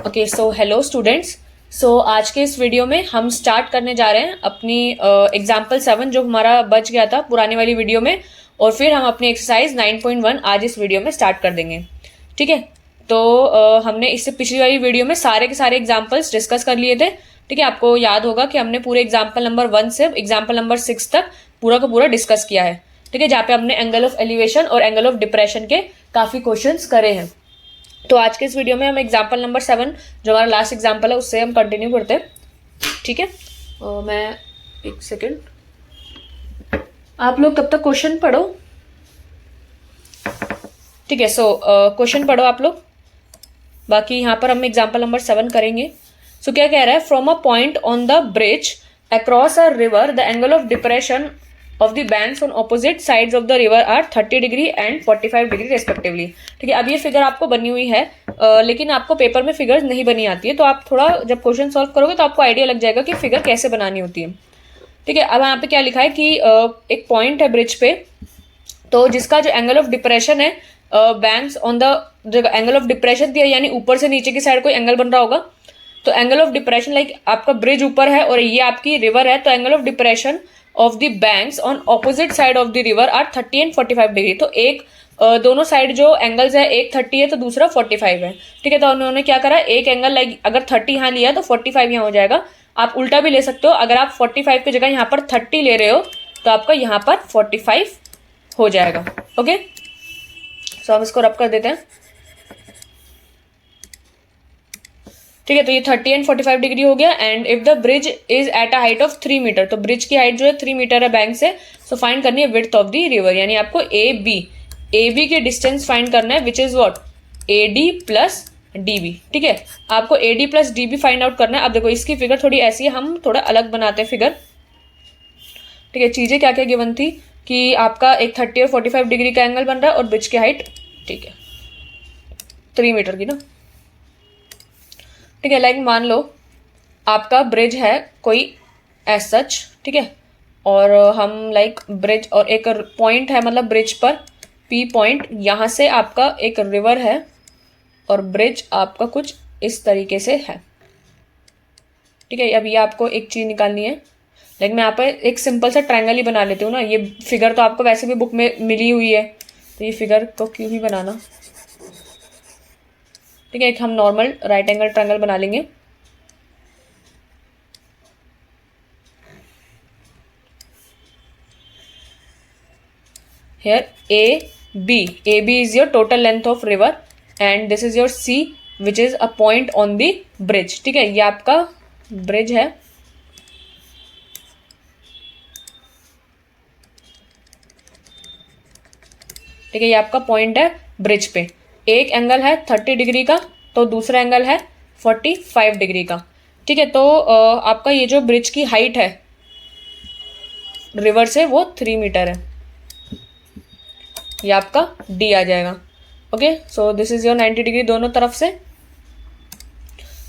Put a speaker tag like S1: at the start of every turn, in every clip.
S1: Okay so hello students. So आज के इस वीडियो में हम स्टार्ट करने जा रहे हैं अपनी एग्जाम्पल 7 जो हमारा बच गया था पुराने वाली वीडियो में, और फिर हम अपनी एक्सरसाइज 9.1 आज इस वीडियो में स्टार्ट कर देंगे। ठीक है, तो हमने इससे पिछली वाली वीडियो में सारे के सारे एग्जाम्पल्स डिस्कस कर लिए थे। ठीक है, आपको याद होगा कि हमने पूरे एग्जाम्पल नंबर 1 से एग्जाम्पल नंबर 6 तक पूरा का पूरा डिस्कस किया है। ठीक है, जहाँ पे हमने एंगल ऑफ एलिवेशन और एंगल ऑफ डिप्रेशन के काफी क्वेश्चंस करे हैं। तो आज के इस वीडियो में हम एग्जाम्पल नंबर 7 जो हमारा लास्ट एग्जाम्पल है उससे हम कंटिन्यू करते हैं। ठीक है, मैं एक सेकेंड, आप लोग तब तक क्वेश्चन पढ़ो। ठीक है, सो क्वेश्चन पढ़ो आप लोग, बाकी यहाँ पर हम एग्जाम्पल नंबर 7 करेंगे। सो क्या कह रहा है, from a point on the bridge across a river the angle of depression of the banks on opposite sides of the river are 30 degree and 45 degree respectively. ठीक है, अब ये फिगर आपको बनी हुई है, लेकिन आपको पेपर में फिगर्स नहीं बनी आती है, तो आप थोड़ा जब क्वेश्चन सॉल्व करोगे तो आपको आइडिया लग जाएगा कि फिगर कैसे बनानी होती है। ठीक है, अब यहाँ पे क्या लिखा है कि एक पॉइंट है ब्रिज पे, तो जिसका जो एंगल ऑफ डिप्रेशन है बैंक्स ऑन द, जो एंगल ऑफ डिप्रेशन दिया यानी ऊपर से नीचे की साइड कोई एंगल बन रहा होगा, तो एंगल ऑफ डिप्रेशन लाइक आपका ब्रिज ऊपर है और ये आपकी रिवर है, तो angle of depression of the banks on opposite side of the river are 30 and 45 degree. तो एक दोनों साइड जो एंगल्स है, एक 30 है तो दूसरा 45 है। ठीक है, तो उन्होंने क्या करा, एक एंगल लाइक अगर 30 यहाँ लिया तो 45 यहाँ हो जाएगा। आप उल्टा भी ले सकते हो, अगर आप 45 की जगह यहाँ पर 30 ले रहे हो तो आपका यहाँ पर 45 हो जाएगा। ओके, सो हम इसको रब कर देते हैं। ठीक है, तो ये 30 एंड 45 डिग्री हो गया। And if the bridge is at a height of 3 metre, तो ब्रिज की हाइट जो है 3 मीटर है बैंक से, सो फाइंड करनी है विड्थ ऑफ द रिवर, यानी आपको ए बी के डिस्टेंस फाइंड करना है, which is what A D plus D B. ठीक है, आपको A D plus D B find out करना है। अब देखो इसकी फिगर थोड़ी ऐसी है, हम थोड़ा अलग बनाते हैं फिगर। ठीक है, चीजें क्या क्या गिवन थी कि आपका एक 30 और 45 डिग्री का एंगल बन रहा है और ब्रिज की हाइट, ठीक है 3 मीटर की ना। ठीक है, लाइक मान लो आपका ब्रिज है कोई एज सच, ठीक है, और हम लाइक ब्रिज और एक पॉइंट है, मतलब ब्रिज पर पी पॉइंट, यहाँ से आपका एक रिवर है और ब्रिज आपका कुछ इस तरीके से है। ठीक है, अब ये आपको एक चीज निकालनी है, लाइक मैं यहाँ पर एक सिंपल सा ट्रायंगल ही बना लेती हूँ ना। ये फिगर तो आपको वैसे भी बुक में मिली हुई है, तो ये फिगर को क्यों ही बनाना। ठीक है, एक हम नॉर्मल राइट एंगल ट्रायंगल बना लेंगे। Here A B is your total length of river and this is your C which is a point on the bridge. ठीक है, ये आपका ब्रिज है। ठीक है, ये आपका पॉइंट है ब्रिज पे। एक एंगल है 30 डिग्री का तो दूसरा एंगल है 45 डिग्री का। ठीक है, तो आपका ये जो ब्रिज की हाइट है रिवर से वो 3 मीटर है, ये आपका डी आ जाएगा। Okay, so this is your 90 degree दोनों तरफ से।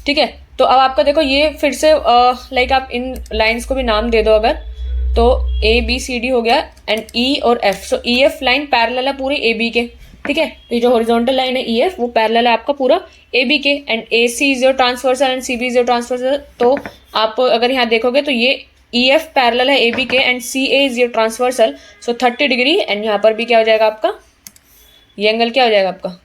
S1: ठीक है, तो अब आपका देखो ये फिर से लाइक आप इन लाइंस को भी नाम दे दो अगर, तो ए बी सी डी हो गया एंड ई और एफ। सो ई एफ लाइन पैरेलल है पूरी ए बी के। ठीक है, ये जो हॉरिजॉन्टल लाइन है ई एफ वो पैरेलल है आपका पूरा ए बी के, and A C is your transversal and C B is your transversal. तो आप अगर यहाँ देखोगे तो ये ई एफ पैरेलल है ए बी के and C A is your transversal, so 30 degree. And यहाँ पर भी क्या हो जाएगा आपका, ये एंगल क्या हो जाएगा आपका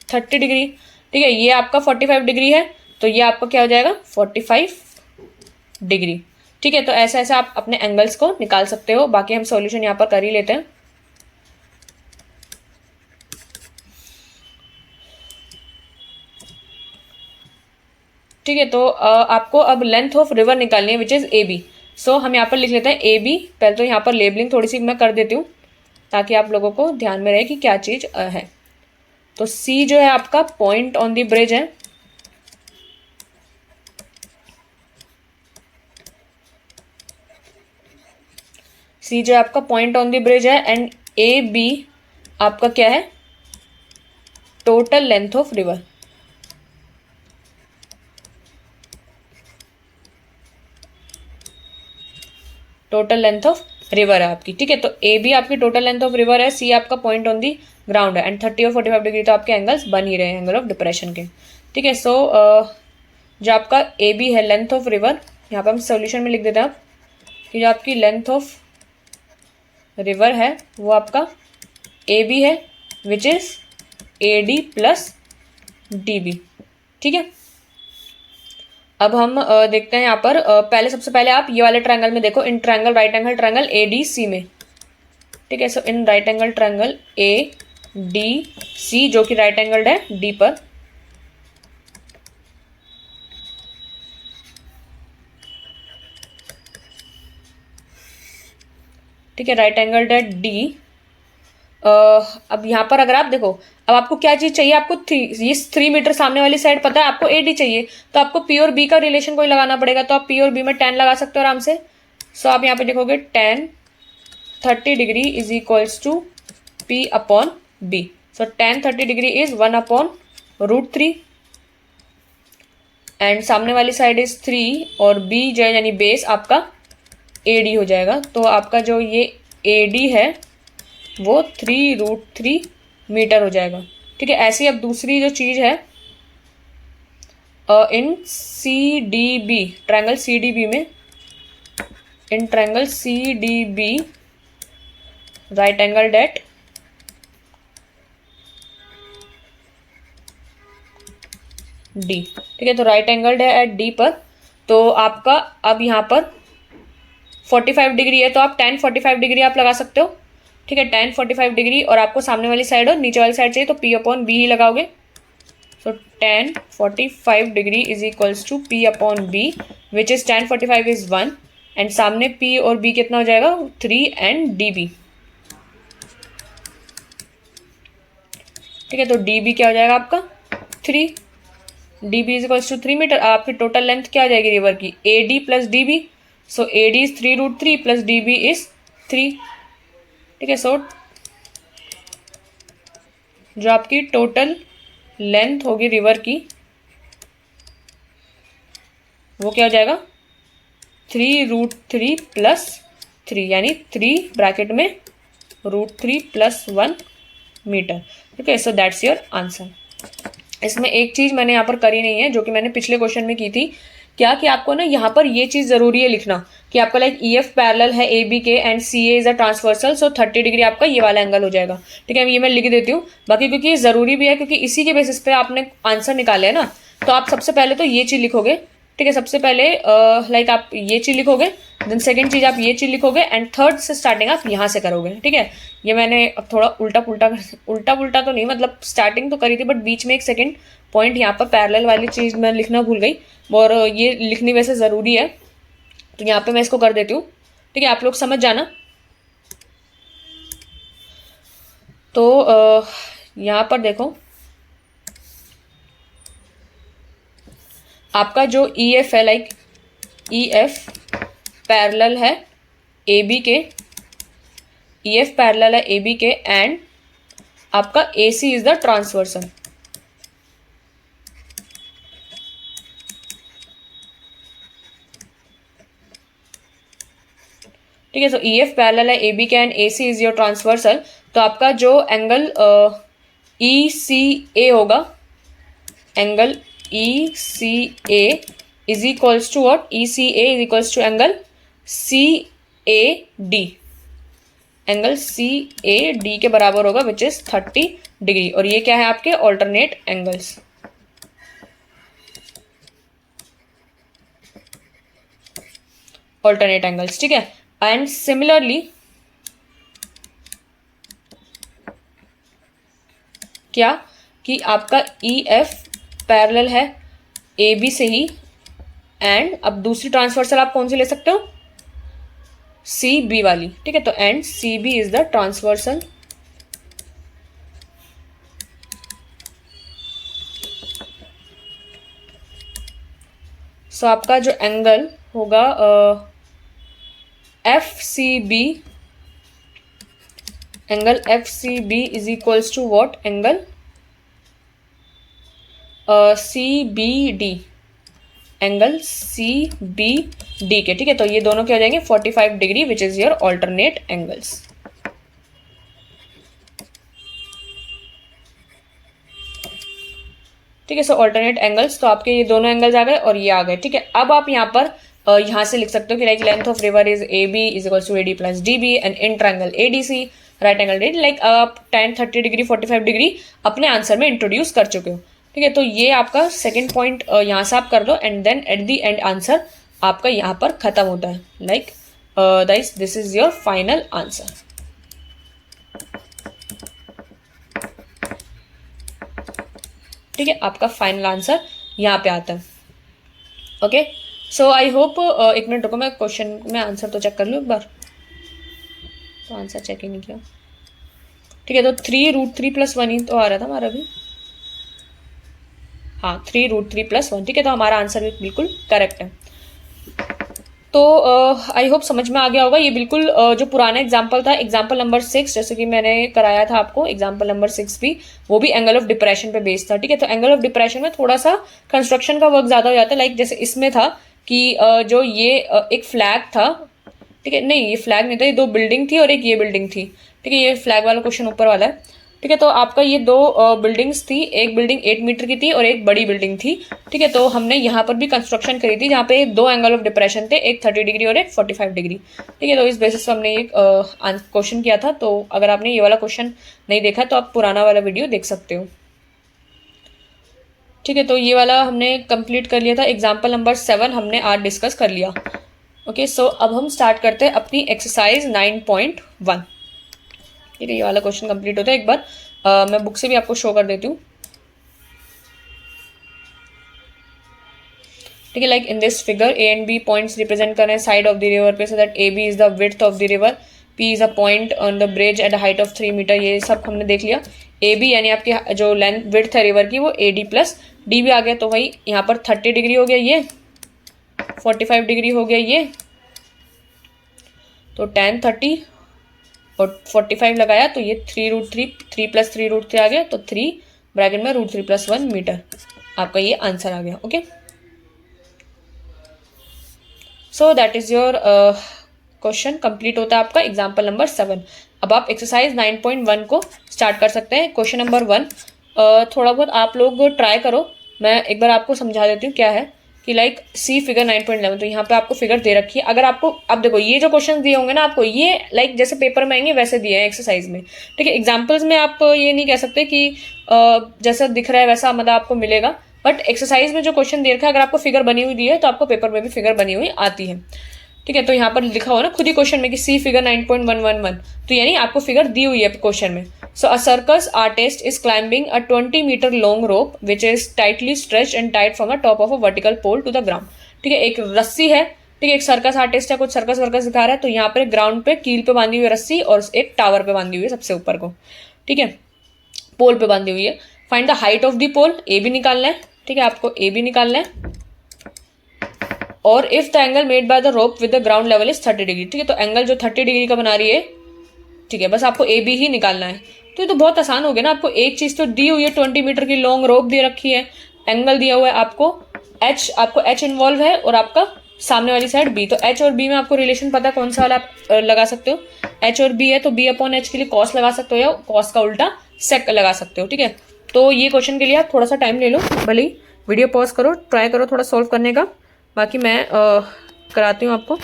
S1: 30 डिग्री। ठीक है, ये आपका 45 डिग्री है, तो ये आपका क्या हो जाएगा 45 डिग्री। ठीक है, तो ऐसा ऐसा आप अपने एंगल्स को निकाल सकते हो। बाकी हम सॉल्यूशन यहाँ पर कर ही लेते हैं। ठीक है, तो आपको अब लेंथ ऑफ रिवर निकालनी है विच इज ए बी। सो हम यहाँ पर लिख लेते हैं ए बी। पहले तो यहाँ पर लेबलिंग थोड़ी सी मैं कर देती हूँ ताकि आप लोगों को ध्यान में रहे कि क्या चीज है। तो सी जो है आपका पॉइंट ऑन द ब्रिज है, सी जो है आपका पॉइंट ऑन द ब्रिज है, एंड ए बी आपका क्या है, total length of river. Total length of river है आपकी, ठीक है। तो ए बी आपकी टोटल लेंथ ऑफ रिवर है, सी आपका पॉइंट ऑन दी ग्राउंड है, एंड 30 और 45 डिग्री तो आपके एंगल्स बन ही रहे हैं एंगल ऑफ डिप्रेशन के, ठीक है। सो जो आपका ए बी है लेंथ ऑफ रिवर, यहाँ पर हम सोल्यूशन में लिख देते हैं कि जो आपकी लेंथ ऑफ रिवर है वो आपका ए बी है, which is A D plus D B, ठीक है। अब हम देखते हैं यहाँ पर पहले सबसे पहले आप ये वाले ट्रायंगल में देखो, in triangle right angle triangle A D C में, ठीक है। So in right angle triangle A D C जो कि राइट एंगल्ड है डी पर, ठीक है, राइट एंगल्ड है डी। अब यहाँ पर अगर आप देखो, अब आपको क्या चीज चाहिए, आपको ये 3 मीटर सामने वाली साइड पता है, आपको ए डी चाहिए, तो आपको पी और बी का रिलेशन कोई लगाना पड़ेगा, तो आप पी और बी में tan लगा सकते हो आराम से। सो आप यहाँ पे देखोगे tan 30 degree is equals to P upon B. So tan 30 degree is 1/√3 and सामने वाली साइड इज 3 और बी जो है यानी बेस आपका ए डी हो जाएगा। तो आपका जो ये ए डी है वो 3√3 मीटर हो जाएगा, ठीक है। ऐसी अब दूसरी जो चीज है in C D B triangle C D B में, in triangle C D B right angle at D, ठीक है। तो राइट एंगल्ड है एट डी पर, तो आपका अब यहाँ पर 45 डिग्री है, तो आप tan 45 डिग्री आप लगा सकते हो, ठीक है। tan 45 डिग्री और आपको सामने वाली साइड और नीचे वाली साइड चाहिए तो p अपॉन बी ही लगाओगे। So tan 45 degree is equals to p upon B, which is tan 45 is 1 and सामने p और b कितना हो जाएगा 3 एंड db, ठीक है। तो db क्या हो जाएगा आपका 3, db is equals to 3 metre. आपकी टोटल लेंथ क्या हो जाएगी रिवर की ad plus db, so ad is 3√3 plus db is 3, ठीक है। सो जो आपकी टोटल लेंथ होगी रिवर की वो क्या हो जाएगा 3√3 प्लस 3 यानी 3 ब्रैकेट में √3 प्लस 1 मीटर, ठीक है। सो दैट्स योर आंसर। इसमें एक चीज मैंने यहाँ पर करी नहीं है जो कि मैंने पिछले क्वेश्चन में की थी, क्या कि आपको ना यहाँ पर ये चीज जरूरी है लिखना कि आपका लाइक ई एफ पैरेलल है ए बी के and C A is a transversal, so 30 degree आपका ये वाला एंगल हो जाएगा, ठीक है। ये मैं लिख देती हूँ, बाकी क्योंकि ये जरूरी भी है क्योंकि इसी के बेसिस पे आपने आंसर निकाले है ना, तो आप सबसे पहले तो ये चीज लिखोगे, ठीक है। सबसे पहले लाइक आप ये चीज लिखोगे, देन सेकेंड चीज आप ये चीज लिखोगे एंड थर्ड से स्टार्टिंग आप यहाँ से करोगे, ठीक है। ये मैंने अब थोड़ा उल्टा पुल्टा तो नहीं, मतलब स्टार्टिंग तो करी थी बट बीच में एक सेकेंड पॉइंट यहाँ पर पैरेलल वाली चीज मैं लिखना भूल गई, और ये लिखनी वैसे ज़रूरी है तो यहाँ पे मैं इसको कर देती हूँ, ठीक है। आप लोग समझ जाना। तो यहाँ पर देखो आपका जो ई एफ है, लाइक ई एफ पैरेलल है ए बी के, ई एफ पैरेलल है ए बी के एंड आपका A C is the transversal, ठीक है। सो ई एफ पैरेलल है ए बी के and A C is your transversal, तो आपका जो एंगल ई सी ए होगा, angle E C A is equals to what, E C A is equals to angle C A D, angle C A D के बराबर होगा which is 30 degree, और ये क्या है आपके ऑल्टरनेट एंगल्स, ऑल्टरनेट एंगल्स, ठीक है। एंड सिमिलरली क्या कि आपका ई एफ पैरेलल है ए बी से ही, एंड अब दूसरी ट्रांसवर्सल आप कौन सी ले सकते हो सी बी वाली, ठीक है। तो and C B is the transversal, so आपका जो एंगल होगा F C B, angle F C B is equals to what, angle C B D, angle C B D के, ठीक है। तो ये दोनों क्या हो जाएंगे 45 degree which is your alternate angles. ठीक है, सो ऑल्टरनेट एंगल्स, तो आपके ये दोनों एंगल्स आ गए और ये आ गए, ठीक है। अब आप यहाँ पर यहाँ से लिख सकते हो कि like length of river is A B is equals to A D plus D B and in triangle A D C right angle D, like आप 10 30 डिग्री 45 डिग्री अपने आंसर में इंट्रोड्यूस कर चुके हो, ठीक है। तो ये आपका सेकेंड पॉइंट यहाँ से आप कर दो and then at the end answer आपका यहाँ पर खत्म होता है, like this is your final answer. ठीक है, आपका फाइनल आंसर यहाँ पे आता है। ओके, सो आई होप, एक मिनट रुको, मैं क्वेश्चन में आंसर तो चेक कर लूँ एक बार, तो आंसर चेक ही नहीं किया। ठीक है, तो 3√3+1 ही तो आ रहा था हमारा भी, हाँ 3√3+1, ठीक है। तो हमारा आंसर भी बिल्कुल करेक्ट है। तो आई होप समझ में आ गया होगा। ये बिल्कुल जो पुराना एग्जाम्पल था, एग्जाम्पल नंबर 6, जैसे कि मैंने कराया था आपको एग्जाम्पल नंबर 6 भी, वो भी एंगल ऑफ डिप्रेशन पे बेस्ड था, ठीक है। तो एंगल ऑफ डिप्रेशन में थोड़ा सा कंस्ट्रक्शन का वर्क ज्यादा हो जाता है, लाइक जैसे इसमें था कि जो ये एक फ्लैग था, ठीक है, नहीं ये फ्लैग नहीं था, ये दो बिल्डिंग थी और एक ये बिल्डिंग थी, ठीक है। ये फ्लैग वाला क्वेश्चन ऊपर वाला है, ठीक है। तो आपका ये दो बिल्डिंग्स थी, एक बिल्डिंग 8 मीटर की थी और एक बड़ी बिल्डिंग थी, ठीक है। तो हमने यहाँ पर भी कंस्ट्रक्शन करी थी जहाँ पे दो एंगल ऑफ डिप्रेशन थे, एक 30 डिग्री और एक 45 डिग्री, ठीक है। तो इस बेसिस पे हमने ये क्वेश्चन किया था। तो अगर आपने ये वाला क्वेश्चन नहीं देखा तो आप पुराना वाला वीडियो देख सकते हो, ठीक है। तो ये वाला हमने कंप्लीट कर लिया था, एग्जाम्पल नंबर 7 हमने आज डिस्कस कर लिया। ओके, सो अब हम स्टार्ट करते हैं अपनी एक्सरसाइज 9.1, ठीक है। ये वाला क्वेश्चन कंप्लीट होता है, एक बार मैं बुक से भी आपको शो कर देती हूँ, ठीक है। Like in this figure A and B points represent कर रहे हैं साइड ऑफ द रिवर पे, so that A B is the width of the river, P is a point on the bridge at height of 3 metre, ये सब हमने देख लिया। A B यानी आपकी जो लेंथ विड्थ है रिवर की वो ए डी प्लस डी भी आ गया, तो वही यहाँ पर 30 डिग्री हो गया, ये 45 डिग्री हो गया, ये तो tan 30 और 45 लगाया तो ये 3√3 3 + 3√3 आ गया, तो 3 ब्रैकेट में √3+1 मीटर, आपका ये आंसर आ गया। Okay, so that is your question complete होता है आपका एग्जाम्पल नंबर 7। अब आप एक्सरसाइज 9.1 को स्टार्ट कर सकते हैं। क्वेश्चन नंबर 1 थोड़ा बहुत आप लोग ट्राई करो, मैं एक बार आपको समझा देती हूँ क्या है कि लाइक सी फिगर 9.11, तो यहाँ पे आपको फिगर दे रखी है। अगर आपको अब देखो ये जो क्वेश्चन दिए होंगे ना आपको, ये लाइक जैसे पेपर में आएंगे वैसे दिए हैं एक्सरसाइज में, ठीक है। एग्जाम्पल्स में आप ये नहीं कह सकते कि जैसा दिख रहा है वैसा मतलब आपको मिलेगा, बट एक्सरसाइज में जो क्वेश्चन दे रखा है अगर आपको फिगर बनी हुई दी है तो आपको पेपर में भी फिगर बनी हुई आती है, ठीक है। तो यहाँ पर लिखा हो ना खुद ही क्वेश्चन में कि सी फिगर 9.111, तो यानी आपको फिगर दी हुई है क्वेश्चन में। So a circus artist is climbing a 20 metre long rope which is tightly stretched and tied from the top of a vertical pole to the ground, ठीक है। एक रस्सी है, ठीक है, एक सर्कस आर्टिस्ट है, कुछ सर्कस वर्कस दिखा रहा है, तो यहाँ पर ग्राउंड पे कील पे बांधी हुई रस्सी और एक टावर पे बांधी हुई है सबसे ऊपर को, ठीक है, पोल पे बांधी हुई है। Find the height of the pole, ए भी निकालना है, ठीक है, आपको ए भी निकालना है। और if the angle made by the rope with the ground level is 30 degree, ठीक है। तो एंगल जो 30 डिग्री का बना रही है, ठीक है, बस आपको ए बी ही निकालना है। तो ये तो बहुत आसान हो गया ना, आपको एक चीज तो दी हुई है, 20 मीटर की लॉन्ग रोप दे रखी है, एंगल दिया हुआ है आपको एच इन्वॉल्व है और आपका सामने वाली साइड बी, तो एच और बी में आपको रिलेशन पता है कौन सा वाला आप लगा सकते हो, एच और बी है तो बी अपॉन एच के लिए कॉस लगा सकते हो या कॉस का उल्टा सेक लगा सकते हो, ठीक है। तो ये क्वेश्चन के लिए आप थोड़ा सा टाइम ले लो, भले ही वीडियो पॉज करो, ट्राई करो थोड़ा सॉल्व करने का, बाकी मैं कराती हूँ आपको।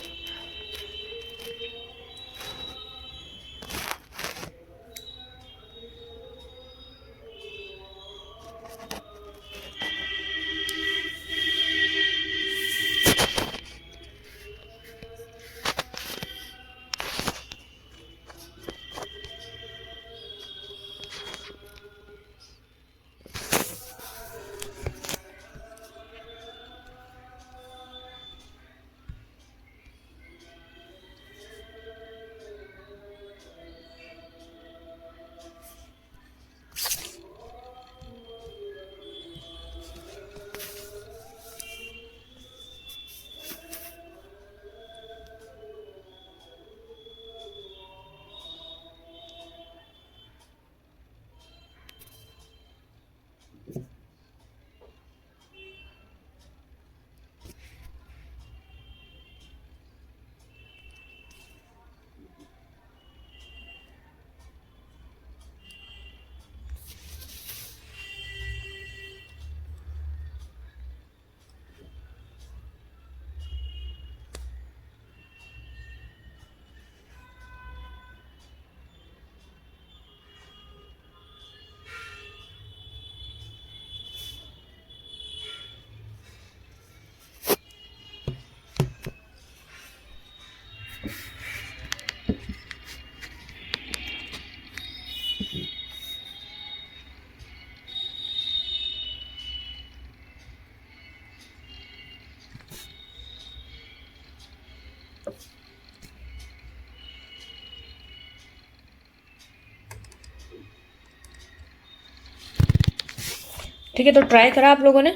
S1: ठीक है, तो ट्राई करा आप लोगों ने?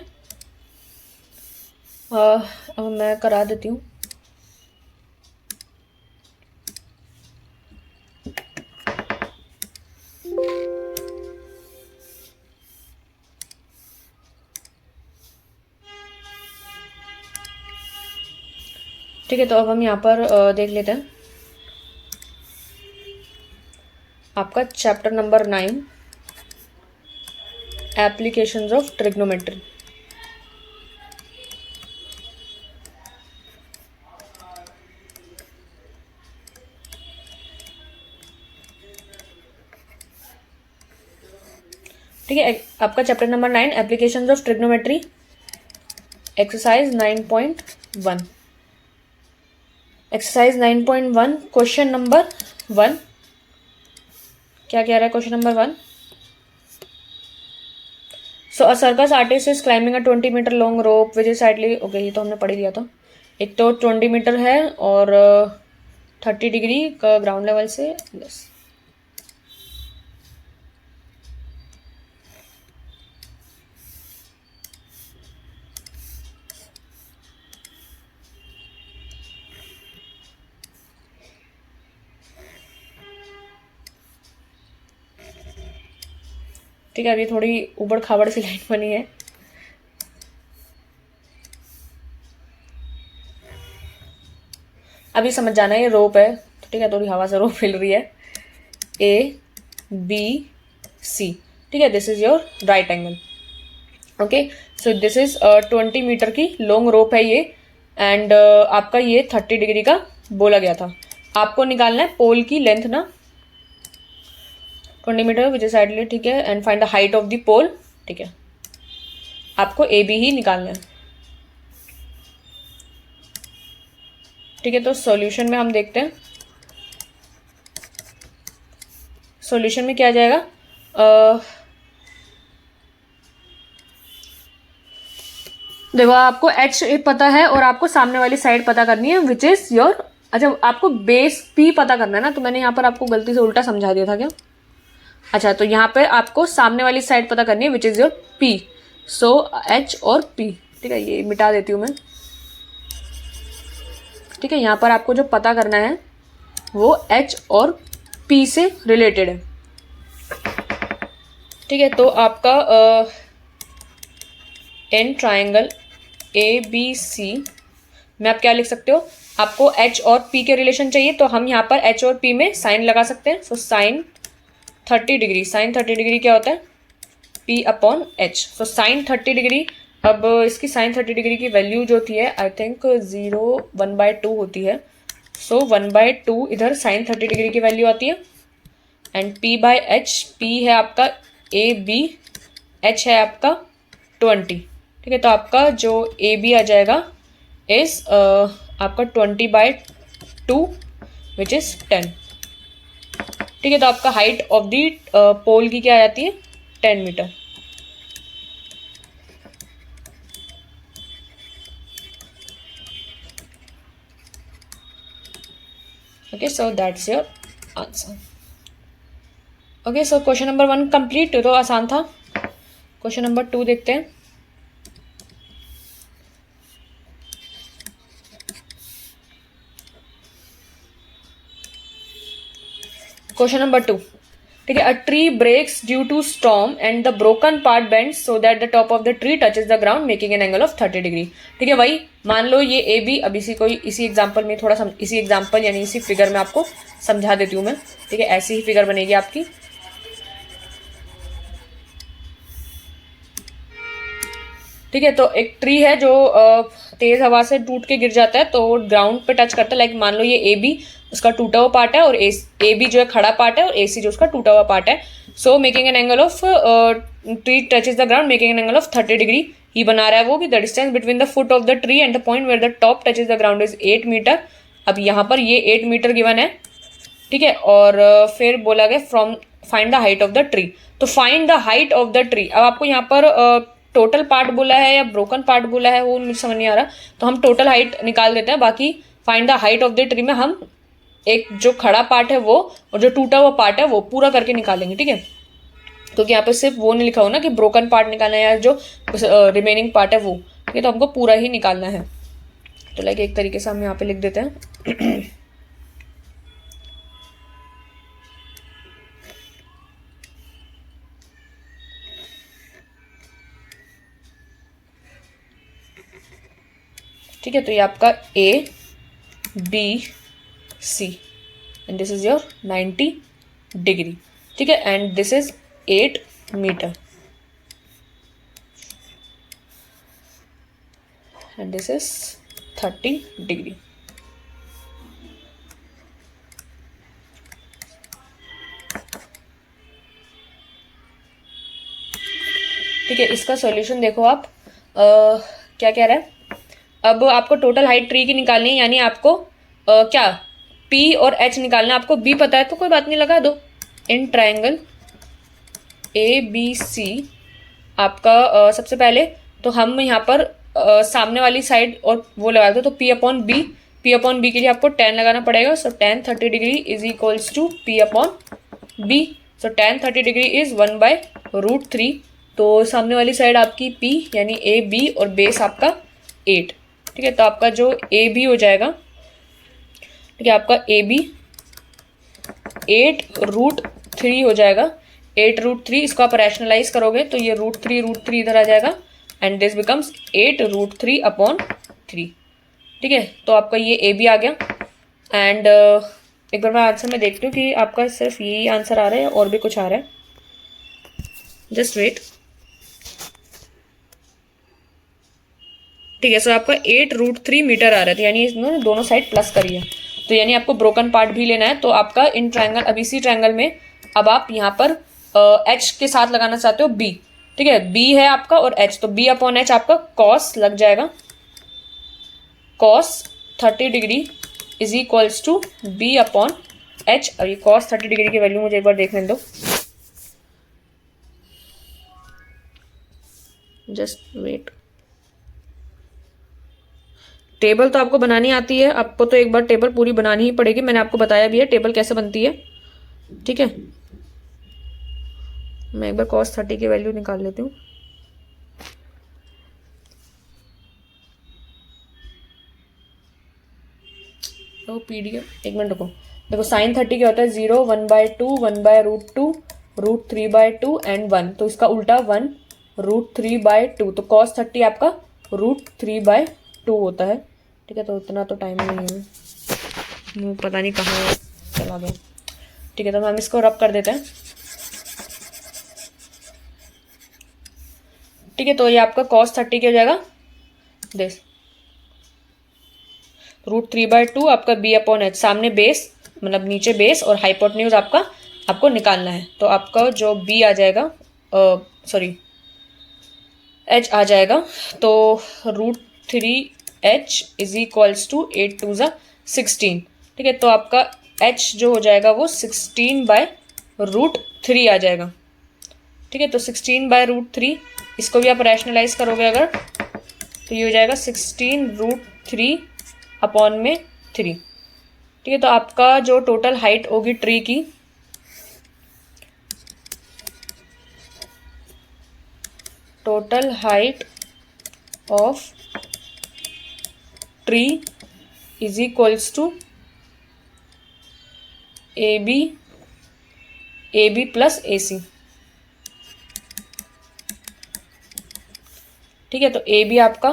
S1: अब मैं करा देती हूँ। ठीक है, तो अब हम यहाँ पर देख लेते हैं आपका chapter number 9, applications of trigonometry. ठीक है, आपका chapter number 9, applications of trigonometry, exercise 9.1। Exercise 9.1 question number 1 क्या कह रहा है? Question number 1, so a circus artist is climbing a 20 metre long rope which is tightly, okay ये तो हमने पढ़ ही लिया था। एक तो 20 मीटर है और 30 डिग्री का ग्राउंड लेवल से यस। ठीक है, अभी थोड़ी उबड़ खाबड़ सी लाइन बनी है। अभी समझ जाना ये रोप है, ठीक है, थोड़ी हवा से रोप हिल रही है। ए बी सी, ठीक है, this is your right angle. Okay, so this is 20 metre की लॉन्ग रोप है ये, एंड आपका ये 30 डिग्री का बोला गया था। आपको निकालना है पोल की लेंथ ना, 20 मीटर विच इज साइडली, ठीक है, and find the height of the pole. ठीक है, आपको ए बी ही निकालना है। ठीक है, तो सॉल्यूशन में हम देखते हैं, सॉल्यूशन में क्या आ जाएगा? देखो आपको एच पता है और आपको सामने वाली साइड पता करनी है विच इज योर, अच्छा आपको बेस पी पता करना है ना, तो मैंने यहाँ पर आपको गलती से उल्टा समझा दिया था क्या? अच्छा, तो यहाँ पे आपको सामने वाली साइड पता करनी है which is your P, so H और पी। ठीक है, ये मिटा देती हूँ मैं। ठीक है, यहाँ पर आपको जो पता करना है वो एच और पी से रिलेटेड है। ठीक है, तो आपका an triangle A B C में आप क्या लिख सकते हो? आपको एच और पी के रिलेशन चाहिए, तो हम यहाँ पर एच और पी में साइन लगा सकते हैं। So sine 30 degree, sine 30 degree क्या होता है? P upon H. So sine 30 degree, अब इसकी साइन 30 डिग्री की वैल्यू जो होती है आई थिंक 1/2 होती है। सो 1/2 इधर साइन 30 डिग्री की वैल्यू आती है, and P by H, P है आपका ए बी, एच है आपका 20। ठीक है, तो आपका जो ए बी आ जाएगा इज आपका 20/2 विच इज 10। ठीक है, तो आपका हाइट ऑफ दी पोल की क्या आ जाती है? 10 metre. Okay, so that's your answer. Okay, so question number 1 complete, तो आसान था। क्वेश्चन नंबर 2 देखते हैं। क्वेश्चन नंबर 2, ठीक है, a tree breaks due to storm and the broken part bends so that the top of the tree touches the ground making an angle of 30 degree. ठीक है, वही मान लो ये ए बी, अब इसी एग्जांपल में थोड़ा इसी एग्जांपल यानी इसी फिगर में आपको समझा देती हूँ मैं। ठीक है, ऐसी ही फिगर बनेगी आपकी। ठीक है, तो एक ट्री है जो तेज हवा से टूट के गिर जाता है, तो ग्राउंड पे टच करता है। लाइक मान लो ये ए बी उसका टूटा हुआ पार्ट है और ए बी जो है खड़ा पार्ट है और ए सी जो उसका टूटा हुआ पार्ट है। So making an angle of tree touches the ground making an angle of 30 degree ही बना रहा है वो भी। The distance between the foot of the tree and the point where the top touches the ground is 8 metre. अब यहाँ पर ये 8 मीटर गिवन है। ठीक है, और फिर बोला गया from find the height of the tree. तो find the height of the tree, अब आपको यहाँ पर टोटल पार्ट बोला है या ब्रोकन पार्ट बोला है वो मुझे समझ नहीं आ रहा, तो हम टोटल हाइट निकाल देते हैं। बाकी find the height of the tree में हम एक जो खड़ा पार्ट है वो और जो टूटा हुआ पार्ट है वो पूरा करके निकालेंगे। ठीक है, क्योंकि यहाँ पे सिर्फ वो नहीं लिखा हो ना कि ब्रोकन पार्ट निकालना है या जो रिमेनिंग पार्ट है वो, ठीक है, तो हमको पूरा ही निकालना है। तो लाइक एक तरीके से हम यहाँ पे लिख देते हैं ठीक है, तो ये आपका A B C and this is your 90 degree, ठीक है, and this is 8 metre and this is 30 degree. ठीक है, इसका सॉल्यूशन देखो आप क्या कह रहा है। अब आपको टोटल हाइट ट्री की निकालनी है, यानी आपको क्या पी और एच निकालना है। आपको बी पता है तो कोई बात नहीं, लगा दो। इन ट्रायंगल ए बी सी आपका सबसे पहले तो हम यहाँ पर सामने वाली साइड और वो लगा दो, तो P upon B, P upon B के लिए आपको 10 लगाना पड़ेगा। So tan 30 degree is equals to P upon B. So tan 30 degree is 1/√3। तो सामने वाली साइड आपकी p यानी ए बी और बेस आपका 8, ठीक है, तो आपका जो ए बी हो जाएगा, ठीक है, आपका ए बी 8√3 हो जाएगा। 8√3 इसको आप रैशनलाइज करोगे तो ये √3 इधर आ जाएगा एंड दिस बिकम्स 8√3/3, ठीक है, तो आपका ये ए बी आ गया। एंड एक बार मैं आंसर में देखती हूँ कि आपका सिर्फ यही आंसर आ रहा है और भी कुछ आ रहा है, जस्ट वेट। ठीक है, सो आपका 8√3 मीटर आ रहा था, यानी इसमें दोनों साइड प्लस करिए, तो यानी आपको ब्रोकन पार्ट भी लेना है। तो आपका इन ट्रायंगल, अब इसी ट्रायंगल में अब आप यहाँ पर एच के साथ लगाना चाहते हो बी, ठीक है, बी है आपका और एच, तो बी अपॉन एच आपका कॉस लग जाएगा। Cos 30 degree is equals to B upon H. अब ये कॉस 30 डिग्री की वैल्यू मुझे एक बार देखने दो, जस्ट वेट। टेबल तो आपको बनानी आती है, आपको तो एक बार टेबल पूरी बनानी ही पड़ेगी, मैंने आपको बताया भी है टेबल कैसे बनती है, ठीक है। मैं एक बार cos 30 की वैल्यू निकाल लेती हूँ। तो पीडीएफ एक मिनट रुको, देखो sin 30 क्या होता है, 0, 1/2, 1/√2, √3/2 एंड 1, तो इसका उल्टा 1, √3/2, तो cos 30 आपका √3/2 होता है, ठीक है, तो उतना तो टाइम नहीं है, वो पता नहीं कहाँ चला गया, ठीक है, तो हम इसको रब कर देते हैं, ठीक है, तो ये आपका cos 30 क्या हो जाएगा, दिस √3/2 आपका b अपॉन एच, सामने बेस मतलब नीचे बेस और हाइपोटेन्यूज आपका आपको निकालना है, तो आपका जो b आ जाएगा, सॉरी h आ जाएगा, तो √3h इज इक्वल्स टू 8 2 16, ठीक है, तो आपका h जो हो जाएगा वो 16/√3 आ जाएगा, ठीक है, तो 16/√3 इसको भी आप रैशनलाइज करोगे अगर, तो ये हो जाएगा 16√3 अपॉन में 3, ठीक है, तो आपका जो टोटल हाइट होगी ट्री की, total height of tree is equals to A B plus A C, ठीक है, तो ए बी आपका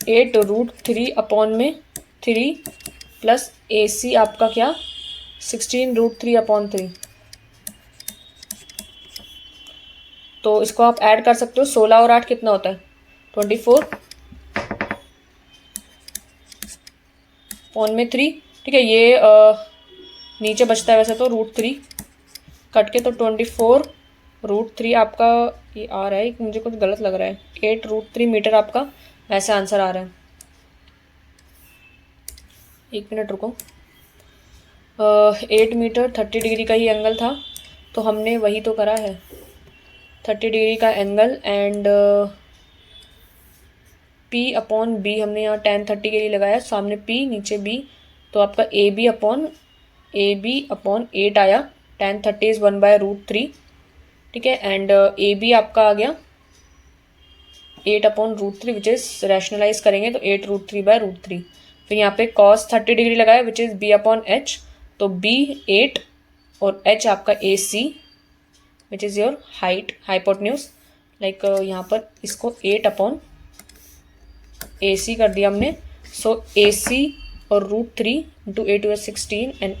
S1: 8√3 अपॉन में 3 प्लस ए सी आपका क्या 16√3 अपॉन 3, तो इसको आप ऐड कर सकते हो, 16 और 8 कितना होता है 24 अपॉन में 3, ठीक है, ये नीचे बचता है वैसे तो √3 कट के, तो 24√3 आपका ये आ रहा है, मुझे कुछ गलत लग रहा है, 8√3 मीटर आपका वैसे आंसर आ रहा है। एक मिनट रुको, 8 मीटर 30 डिग्री का ही एंगल था, तो हमने वही तो करा है 30 डिग्री का angle, and P upon B हमने यहाँ tan 30 के लिए लगाया, सामने P नीचे B, तो आपका ए बी अपॉन 8 आया, tan 30 इज 1/√3, ठीक है, एंड ए बी आपका आ गया 8/√3 विच इज रैशनलाइज करेंगे तो 8√3/√3। फिर यहाँ पे cos 30 डिग्री लगाया विच इज B/H, तो B 8 और H आपका AC which is your height hypotenuse. Like यहाँ पर इसको 8/AC कर दिया हमने। सो AC और √3 इंटू 8 to 16 एंड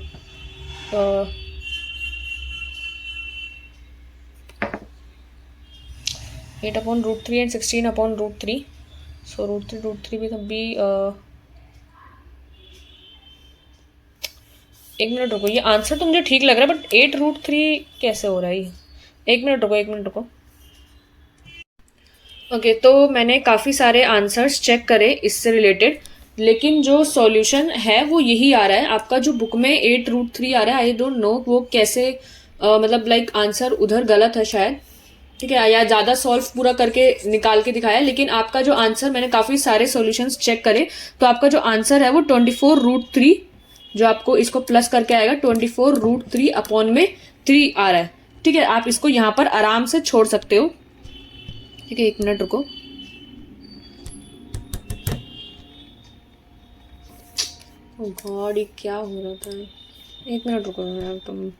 S1: 8/√3 एंड 16/√3। सो √3 भी तब भी एक मिनट रुको, ये आंसर तो मुझे ठीक लग रहा है बट 8√3 कैसे हो रहा है ये? एक मिनट रुको। ओके, तो मैंने काफ़ी सारे आंसर्स चेक करे इससे रिलेटेड, लेकिन जो सॉल्यूशन है वो यही आ रहा है आपका। जो बुक में 8√3 आ रहा है, आई डोंट नो वो कैसे मतलब लाइक आंसर उधर गलत है शायद, ठीक है, या ज़्यादा सॉल्व पूरा करके निकाल के दिखाया। लेकिन आपका जो आंसर, मैंने काफ़ी सारे सॉल्यूशंस चेक करे, तो आपका जो आंसर है वो 24√3, जो आपको इसको प्लस करके आएगा 24√3 अपॉन में 3 आ रहा है। ठीक है, आप इसको यहाँ पर आराम से छोड़ सकते हो। ठीक है, एक मिनट रुको। ओ गॉड, ये क्या हो रहा था? एक मिनट रुको यार तुम।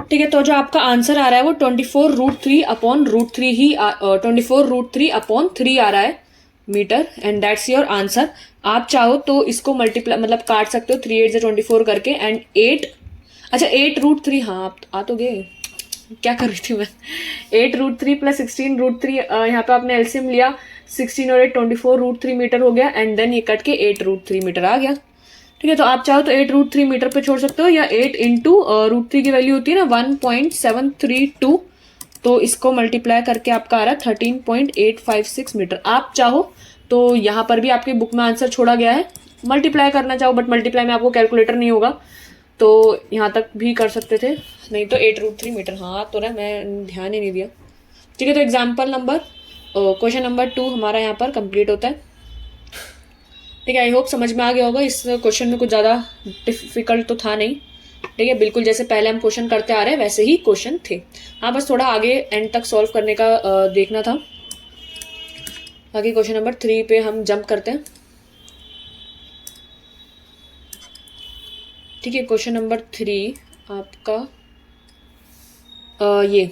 S1: ठीक है, तो जो आपका आंसर आ रहा है वो 24√3/√3 ही 24√3/3 आ रहा है metre, and that's your answer. आप चाहो तो इसको मल्टीप्लाई मतलब काट सकते हो 3 8 से 24 करके, एंड 8 अच्छा 8√3, हाँ आप आ तो गए, क्या कर रही थी मैं। 8√3 प्लस 16√3, यहाँ पे आपने एलसीएम लिया, 16 और 8 24√3 मीटर हो गया, एंड देन ये कट के 8√3 मीटर आ गया। ठीक है, तो आप चाहो तो 8√3 मीटर पे छोड़ सकते हो, या 8 इंटू √3 की वैल्यू होती है ना 1.732, तो इसको मल्टीप्लाई करके आपका आ रहा है 13.856 मीटर। आप चाहो तो यहाँ पर भी आपकी बुक में आंसर छोड़ा गया है, मल्टीप्लाई करना चाहो, बट मल्टीप्लाई में आपको कैलकुलेटर नहीं होगा, तो यहाँ तक भी कर सकते थे, नहीं तो 8√3 मीटर। हाँ तो रहा, मैं ध्यान ही नहीं दिया। ठीक है, तो एग्जाम्पल नंबर क्वेश्चन नंबर 2 हमारा यहाँ पर कंप्लीट होता है। ठीक है, आई होप समझ में आ गया होगा। इस क्वेश्चन में कुछ ज़्यादा डिफिकल्ट तो था नहीं। ठीक है, बिल्कुल जैसे पहले हम क्वेश्चन करते आ रहे हैं वैसे ही क्वेश्चन थे। हाँ, बस थोड़ा आगे एंड तक सॉल्व करने का देखना था। बाकी क्वेश्चन नंबर 3 पे हम जंप करते हैं। ठीक है, क्वेश्चन नंबर 3 आपका ये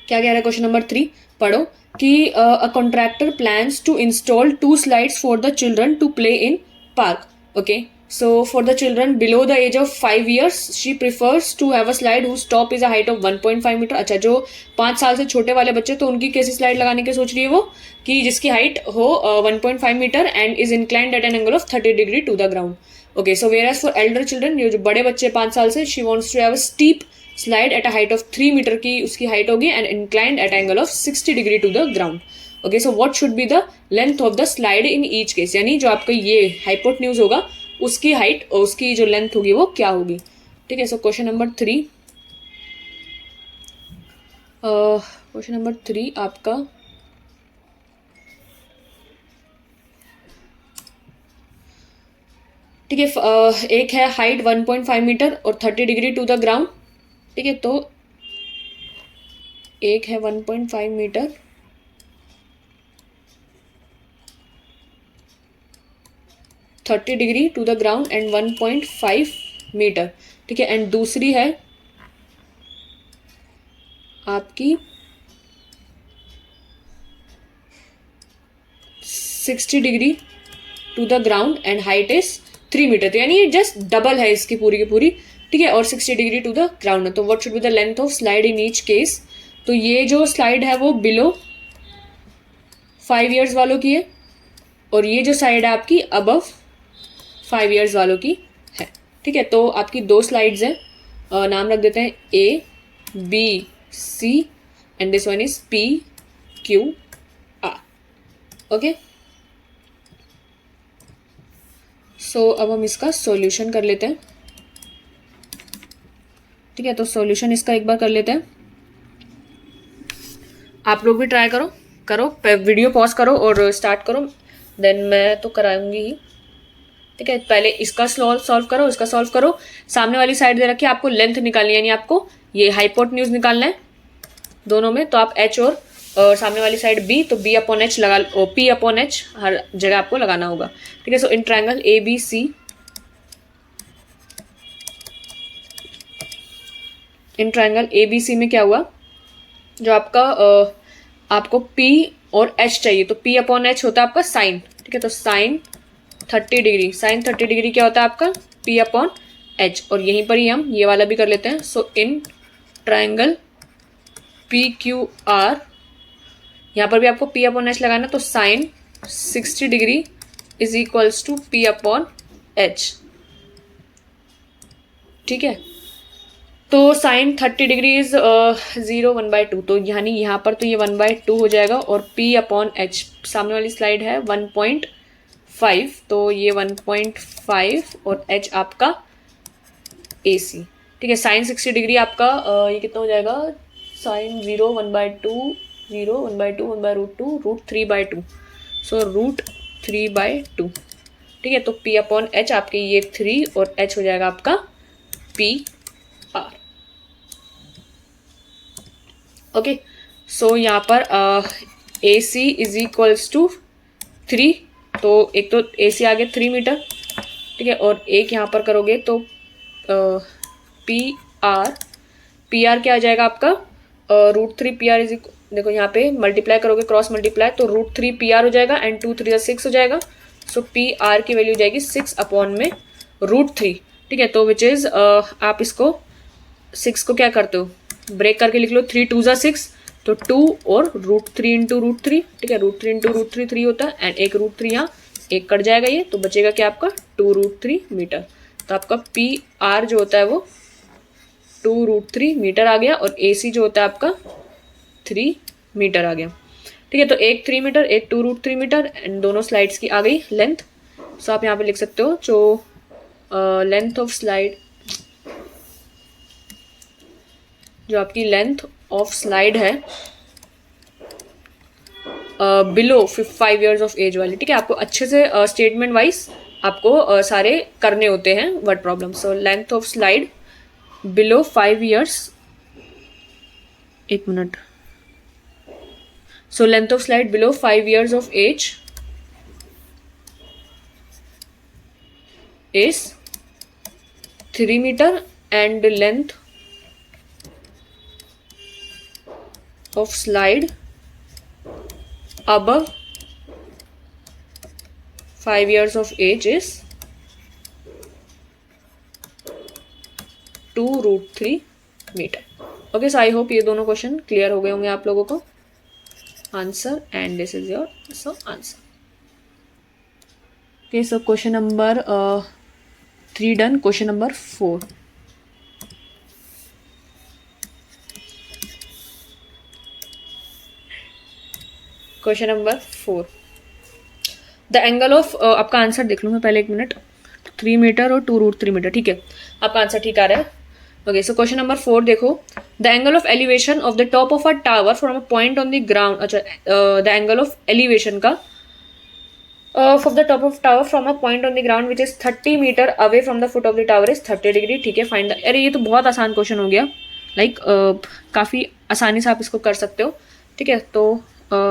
S1: क्या कह रहा है क्वेश्चन नंबर 3, पढ़ो कि a contractor plans to install 2 slides for the children to play in park. Okay, so for the children below the age of 5 years she prefers to have a slide whose top is a height of 1.5 metre. अच्छा, जो 5 साल से छोटे वाले बच्चे, तो उनकी कैसी स्लाइड लगाने की सोच रही है वो, कि जिसकी हाइट हो 1.5 metre and is inclined at an angle of 30 degree to the ground. Okay, so whereas for elder children, ये जो बड़े बच्चे 5 साल से, she wants to have a steep slide at a height of 3 metre की उसकी हाइट होगी, and inclined at angle of 60 degree to the ground. Okay, so what should be the length of the slide in each case, यानी जो आपका ये hypotenuse होगा उसकी हाइट और उसकी जो लेंथ होगी वो क्या होगी। ठीक है, सो क्वेश्चन नंबर 3 आपका ठीक है, एक है हाइट 1.5 मीटर और 30 डिग्री टू द ग्राउंड। ठीक है, तो एक है 1.5 metre 30 degree to the ground and 1.5 metre. ठीक है, एंड दूसरी है आपकी 60 degree to the ground and height is 3 metre, तो यानी ये जस्ट डबल है इसकी पूरी की पूरी। ठीक है, और 60 डिग्री टू द ग्राउंड है, तो what should be the length of slide in each case. तो ये जो स्लाइड है वो बिलो 5 ईयर्स वालों की है, और ये जो साइड है आपकी अबव 5 ईयर्स वालों की है। ठीक है, तो आपकी 2 स्लाइड्स हैं, नाम रख देते हैं A B C and this one is P Q R। Okay, so अब हम इसका सॉल्यूशन कर लेते हैं। ठीक है, तो सॉल्यूशन इसका एक बार कर लेते हैं। आप लोग भी ट्राई करो वीडियो पॉज करो और स्टार्ट करो। देन मैं तो कराऊंगी ही, ठीक है। पहले इसका सॉल्व करो, इसका सॉल्व करो। सामने वाली साइड दे रखी है, आपको लेंथ निकालनी है, यानी आपको ये हाइपोटेन्यूज निकालना है दोनों में। तो आप h और सामने वाली साइड b, तो b अपॉन एच लगा, p अपॉन एच हर जगह आपको लगाना होगा, ठीक है। So in triangle A B C, in triangle A B C में क्या हुआ, जो आपका आपको p और h चाहिए, तो p अपॉन एच होता है आपका साइन, ठीक है। तो साइन 30 डिग्री, साइन 30 डिग्री क्या होता है आपका p अपॉन एच। और यहीं पर ही हम ये वाला भी कर लेते हैं। So in triangle P Q R, यहाँ पर भी आपको p अपॉन एच लगाना, तो sine 60 degree is equals to p upon H, ठीक है। तो साइन 30 डिग्री इज 0 1/2, तो यानी यहाँ पर तो ये 1/2 हो जाएगा, और p अपॉन एच सामने वाली स्लाइड है 1.5, तो ये 1.5 और h आपका AC, ठीक है। साइन 60 डिग्री आपका ये कितना हो जाएगा, साइन 0 1/2 0 1/2 1/√2 √3/2, सो √3/2, ठीक है। तो p अपॉन एच आपके ये 3 और h हो जाएगा आपका p r, ओके। सो यहाँ पर AC इज इक्वल्स टू 3, तो एक तो AC आ गया 3 मीटर, ठीक है। और एक यहाँ पर करोगे तो पी आर क्या आ जाएगा आपका, √3 PR इज, देखो यहाँ पे मल्टीप्लाई करोगे, क्रॉस मल्टीप्लाई, तो √3 PR हो जाएगा, एंड 2 3 6 हो जाएगा। सो PR की वैल्यू हो जाएगी 6 अपॉन में √3, ठीक है। तो विच इज आप इसको 6 को क्या करते हो, ब्रेक करके लिख लो, 3 2 6, तो 2 और √3 इंटू √3, ठीक है। √3 इंटू √3 3 होता है, एंड एक √3 यहाँ एक कट जाएगा ये, तो बचेगा क्या आपका 2√3 मीटर। तो आपका PR जो होता है वो 2√3 मीटर आ गया, और AC जो होता है आपका 3 मीटर आ गया, ठीक है। तो एक 3 मीटर, एक 2√3 मीटर, एंड दोनों स्लाइड्स की आ गई लेंथ। सो आप यहाँ पे लिख सकते हो जो लेंथ ऑफ स्लाइड, जो आपकी लेंथ ऑफ स्लाइड है बिलो 5 ईयर्स ऑफ एज वाली, ठीक है। आपको अच्छे से स्टेटमेंट वाइज आपको सारे करने होते हैं word problem. So length of slide below 5 years, एक मिनट। So length of slide below 5 years of age is 3 meter, and length of slide above 5 years of age is 2√3 metre, okay. So I hope ये दोनों question clear हो गए होंगे आप लोगों को। Answer, and this is your answer, okay. So question number 3 done. Question number 4, question number 4, the angle of, आपका answer देख लूँ मैं पहले, एक मिनट। 3 मीटर और 2√3 मीटर, ठीक है। आपका आंसर ठीक आ रहा है, ओके। सो क्वेश्चन नंबर 4 देखो, the angle of elevation of the top of a tower from a point on the ground, अच्छा द एंगल ऑफ एलिवेशन का of the top of tower from a point on the ground which is 30 meter away from the foot of the tower is 30 degree, ठीक है। Find the, अरे ये तो बहुत आसान question हो गया, लाइक काफ़ी आसानी से आप इसको कर सकते हो, ठीक है। तो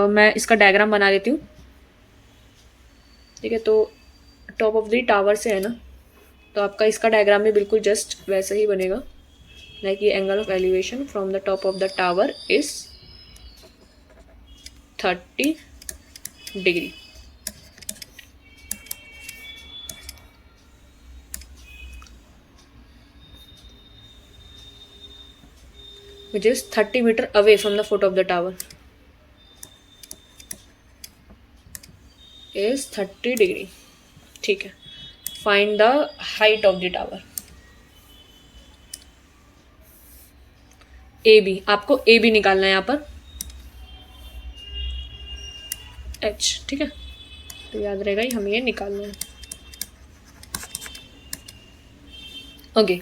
S1: मैं इसका डायग्राम बना देती हूँ, ठीक है। तो टॉप ऑफ द टावर से है ना, तो आपका इसका डायग्राम भी बिल्कुल जस्ट वैसा ही बनेगा, लाइक ये angle of elevation from the top of the tower is 30 degree, which is 30 meter away from the foot of the tower is 30 degree, ठीक है। find the height of the tower, AB, आपको AB निकालना है यहाँ पर, H, ठीक है। तो याद रहेगा ही हमें ये निकालना है, ओके।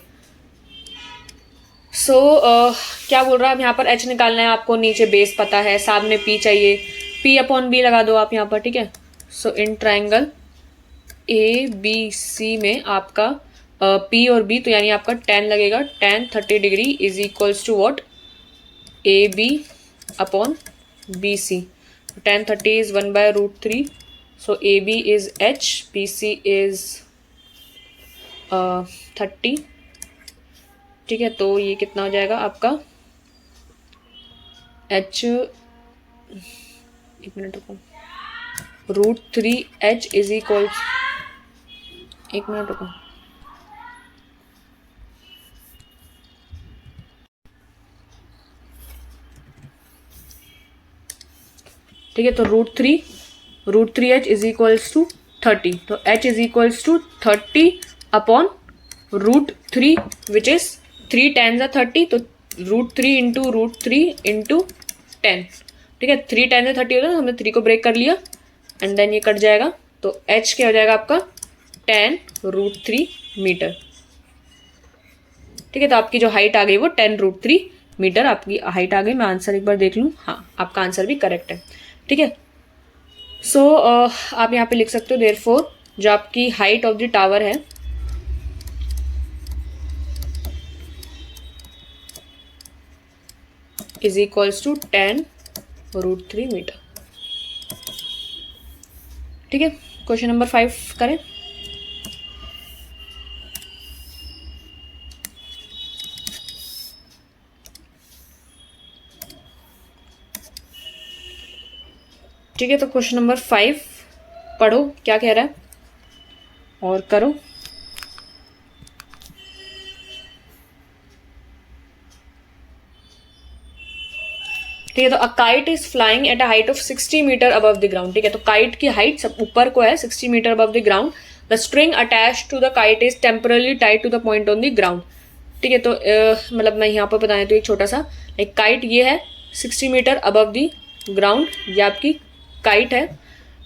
S1: सो क्या बोल रहा है, अब यहाँ पर H निकालना है आपको, नीचे बेस पता है, सामने P चाहिए, P अपॉन B लगा दो आप यहाँ पर, ठीक है। So in triangle A B C में आपका पी और बी, तो यानी आपका tan लगेगा, tan 30 degree is equals to what, A B upon B C. tan 30 is 1/√3. So A B is h, B C is 30. ठीक है, तो ये कितना हो जाएगा आपका h, एक मिनट रुको, √3h इज इक्वल, एक मिनट रुको, ठीक है. तो √3h इज इक्वल्स टू 30. तो h is equals to 30 upon √3 which is 3 tan 30. तो √3 इंटू √3 इंटू 10. ठीक है, 3 tan 30 होता है, हमने 3 को ब्रेक कर लिया एंड देन ये कट जाएगा. तो h क्या हो जाएगा आपका, tan √3 मीटर. ठीक है, तो आपकी जो हाइट आ गई वो 10 √3 मीटर आपकी हाइट आ गई. मैं आंसर एक बार देख लूँ. हाँ, आपका आंसर भी करेक्ट है. ठीक है, सो आप यहाँ पे लिख सकते हो देयरफॉर जो आपकी हाइट ऑफ द टावर है इज इक्वल्स टू 10 √3 मीटर. ठीक है, क्वेश्चन नंबर 5 करें. ठीक है, तो क्वेश्चन नंबर 5 पढ़ो क्या कह रहा है और करो. ठीक है, तो a kite is flying at a height of 60 metre above the ground. ठीक है, तो काइट की हाइट सब ऊपर को है 60 metre above the ground. The string attach to the kite is temporarily tied to the point on the ground. ठीक है, तो मतलब मैं यहाँ पर बताया तो एक छोटा सा एक काइट ये है 60 मीटर अबव द ग्राउंड, ये आपकी काइट है.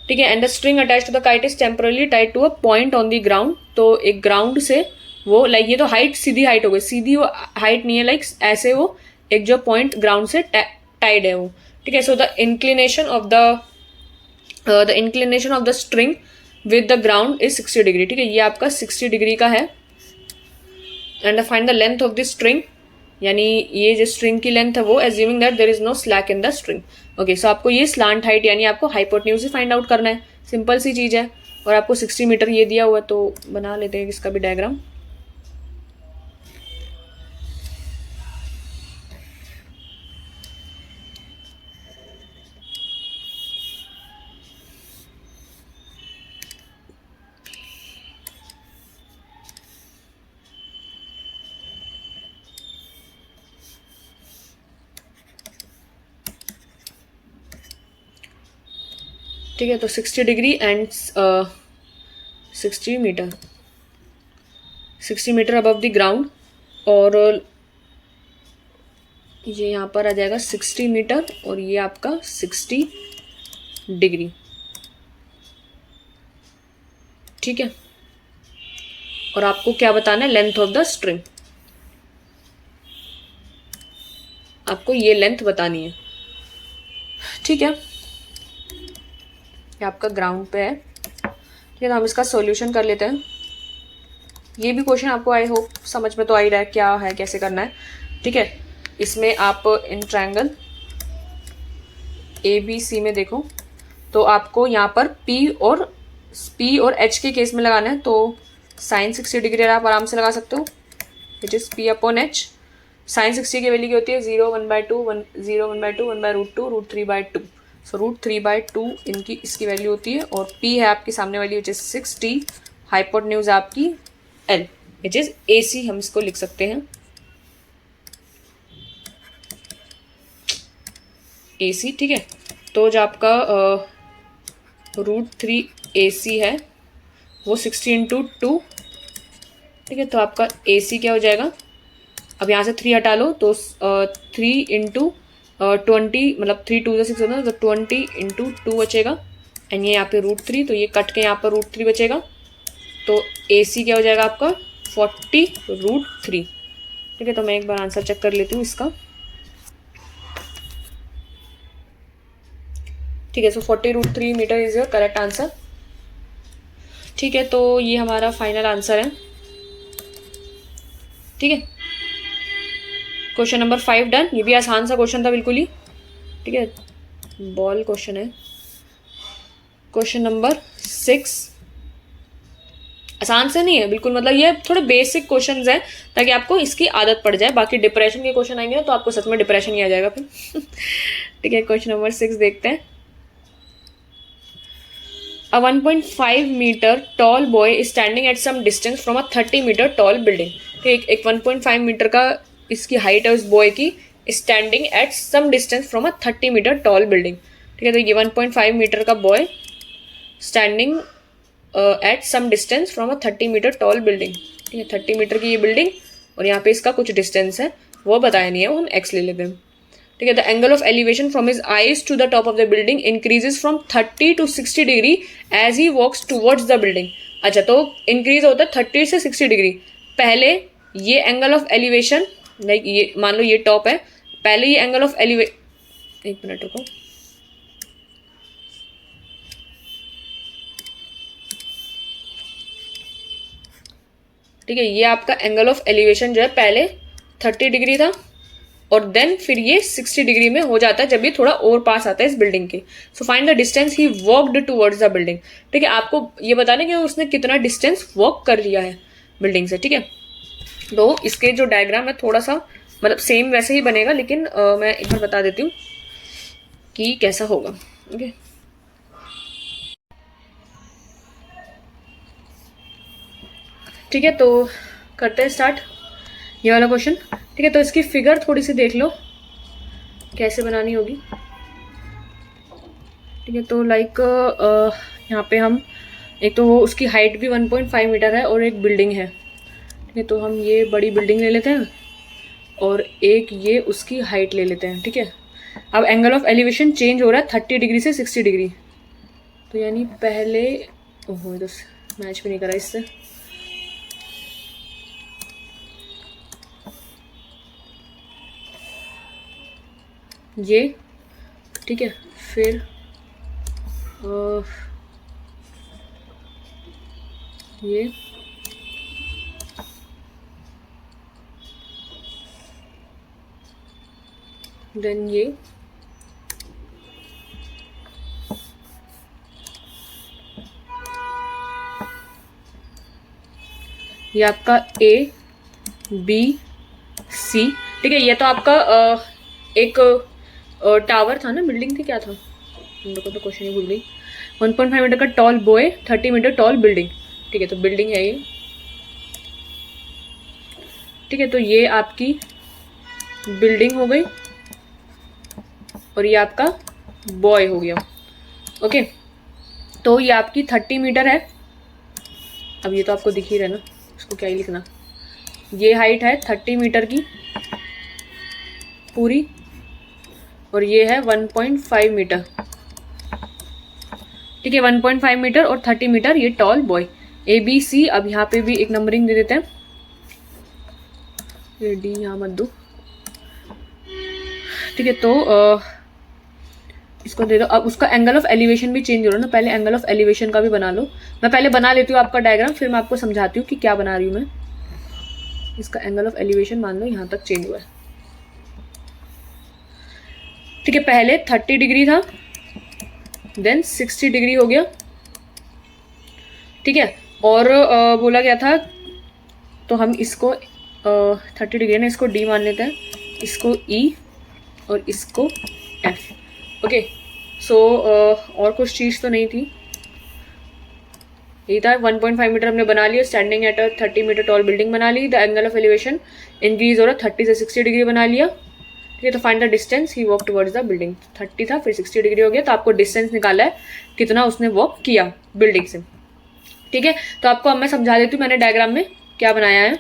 S1: ठीक है, and the string attach to the kite is temporarily tied to a point on the ground. तो एक ग्राउंड से वो लाइक, ये तो हाइट सीधी हाइट हो गई, सीधी वो हाइट नहीं है, लाइक ऐसे वो एक जो पॉइंट ग्राउंड से टाइड है वो. ठीक है, so the inclination of the string with the ground is 60 degree. ठीक है, ये आपका 60 डिग्री का है. And find the length of the string, यानी ये जो स्ट्रिंग की लेंथ है वो assuming that there is no slack in the string. Okay, so आपको ये स्लांट हाइट यानी आपको हाइपोटेन्यूज ही फाइंड आउट करना है. सिंपल सी चीज है. और आपको 60 मीटर ये दिया हुआ है, तो बना लेते हैं इसका भी डायग्राम. ठीक है, तो 60 degree and 60 metre above the ground, और ये यहाँ पर आ जाएगा 60 मीटर और ये आपका 60 डिग्री. ठीक है, और आपको क्या बताना है, लेंथ ऑफ द स्ट्रिंग. आपको ये लेंथ बतानी है. ठीक है, ये आपका ग्राउंड पे है. ठीक है, तो हम इसका सॉल्यूशन कर लेते हैं. ये भी क्वेश्चन आपको आई होप समझ में तो आ ही रहा है क्या है, कैसे करना है. ठीक है, इसमें आप इन ट्रायंगल ए बी सी में देखो, तो आपको यहाँ पर P और H के केस में लगाना है. तो साइन 60 डिग्री आप आराम से लगा सकते हो, which is P upon H. Sine 60 की वैल्यू क्या होती है, 0 1/2 0 1/2 1/√2 √3/2. सो √3/2 इनकी इसकी वैल्यू होती है. और P है आपकी सामने वाली विच इज 60. हाइपोटेन्यूज आपकी L विच इज AC, हम इसको लिख सकते हैं AC. ठीक है, तो जो आपका √3 AC है वो 60 इंटू 2. ठीक है, तो आपका AC क्या हो जाएगा, अब यहाँ से 3 हटा लो तो 3 इंटू 20, मतलब 3 2 6 होता है, तो 20 इंटू 2 बचेगा. एंड ये यहाँ पे √3, तो ये कट के यहाँ पर √3 बचेगा. तो AC क्या हो जाएगा आपका 40√3. ठीक है, तो मैं एक बार आंसर चेक कर लेती हूँ इसका. ठीक है, so 40√3 metre is your correct answer. ठीक है, तो ये हमारा फाइनल आंसर है। ठीक है, क्वेश्चन नंबर 5 डन। ये भी आसान सा क्वेश्चन था बिल्कुल ही। ठीक है, बॉल क्वेश्चन है। क्वेश्चन नंबर 6 आसान से नहीं है बिल्कुल, मतलब ये थोड़े बेसिक क्वेश्चंस हैं ताकि आपको इसकी आदत पड़ जाए। बाकी डिप्रेशन के क्वेश्चन आएंगे तो आपको सच में डिप्रेशन ही आ जाएगा फिर। ठीक है, क्वेश्चन नंबर 6 देखते हैं। A 1.5 meter tall boy is standing at some distance from a 30 meter tall building। ठीक, एक 1.5 मीटर का इसकी हाइट है उस बॉय की, standing at some distance from a 30 metre tall building. ठीक है, तो ये 1.5 मीटर का boy standing at some distance from a 30 metre tall building. ठीक है, 30 मीटर की ये बिल्डिंग और यहाँ पे इसका कुछ डिस्टेंस है, वो बताया नहीं है, वो हम एक्स ले लेते हैं। ठीक है, the angle of elevation from his eyes to the top of the building increases from 30 to 60 degree as he walks towards the building. अच्छा, तो इंक्रीज होता है 30 से 60 डिग्री। पहले ये एंगल ऑफ एलिवेशन, लाइक ये मान लो ये टॉप है, पहले ये एंगल ऑफ एक मिनट रुको, ठीक है, ये आपका एंगल ऑफ एलिवेशन जो है पहले 30 डिग्री था और देन फिर ये 60 डिग्री में हो जाता है जब ये थोड़ा और पास आता है इस बिल्डिंग के। So find the distance he walked towards the building. ठीक है, आपको ये बताना कि उसने कितना डिस्टेंस वॉक कर लिया है बिल्डिंग से। ठीक है, तो इसके जो डायग्राम है थोड़ा सा मतलब सेम वैसे ही बनेगा, लेकिन मैं एक बार बता देती हूँ कि कैसा होगा। ओके, ठीक है, तो करते हैं स्टार्ट ये वाला क्वेश्चन। ठीक है, तो इसकी फिगर थोड़ी सी देख लो कैसे बनानी होगी। ठीक है, तो लाइक यहाँ पे हम एक तो वो उसकी हाइट भी 1.5 मीटर है और एक बिल्डिंग है। ठीक है, तो हम ये बड़ी बिल्डिंग ले लेते हैं और एक ये उसकी हाइट ले लेते हैं। ठीक है, अब एंगल ऑफ एलिवेशन चेंज हो रहा है 30 डिग्री से 60 डिग्री, तो यानी पहले ओहो ये तो मैच भी नहीं करा इससे। ये ठीक है, फिर ये देन ये आपका A B C। ठीक है, ये तो आपका एक टावर था ना, बिल्डिंग थी, क्या था मेरे को तो क्वेश्चन ही भूल गई। 1.5 मीटर का tall boy, 30 metre tall building. ठीक है, तो बिल्डिंग है ये। ठीक है, तो ये आपकी बिल्डिंग हो गई और ये आपका बॉय हो गया। ओके, तो ये आपकी 30 मीटर है। अब ये तो आपको दिख ही रहा है ना, इसको क्या ही लिखना। ये हाइट है 30 मीटर की पूरी और ये है 1.5 मीटर। ठीक है, 1.5 मीटर और 30 मीटर ये टॉल बॉय। ABC, अब यहाँ पे भी एक नंबरिंग दे देते हैं, ये D यहाँ मत दो। ठीक है, तो इसको दे दो। अब उसका एंगल ऑफ एलिवेशन भी चेंज हो रहा है ना, पहले एंगल ऑफ एलिवेशन का भी बना लो। मैं पहले बना लेती हूँ आपका डायग्राम, फिर मैं आपको समझाती हूँ कि क्या बना रही हूँ मैं। इसका एंगल ऑफ एलिवेशन मान लो यहाँ तक चेंज हुआ है। ठीक है, पहले 30 डिग्री था, देन 60 डिग्री हो गया। ठीक है, और बोला गया था तो हम इसको 30 डिग्री ना, इसको D मान लेते हैं, इसको E और इसको F। ओके, सो और कुछ चीज़ तो नहीं थी, यही था। 1.5 मीटर हमने बना लिया, standing at a 30 metre tall building बना ली। The angle of elevation increase हो रहा 30 से 60 डिग्री बना लिया। ठीक है, तो find the distance he walk towards the building. 30 था, फिर 60 डिग्री हो गया, तो आपको डिस्टेंस निकाला है कितना उसने वॉक किया बिल्डिंग से। ठीक है, तो आपको अब मैं समझा देती हूँ मैंने डायग्राम में क्या बनाया है।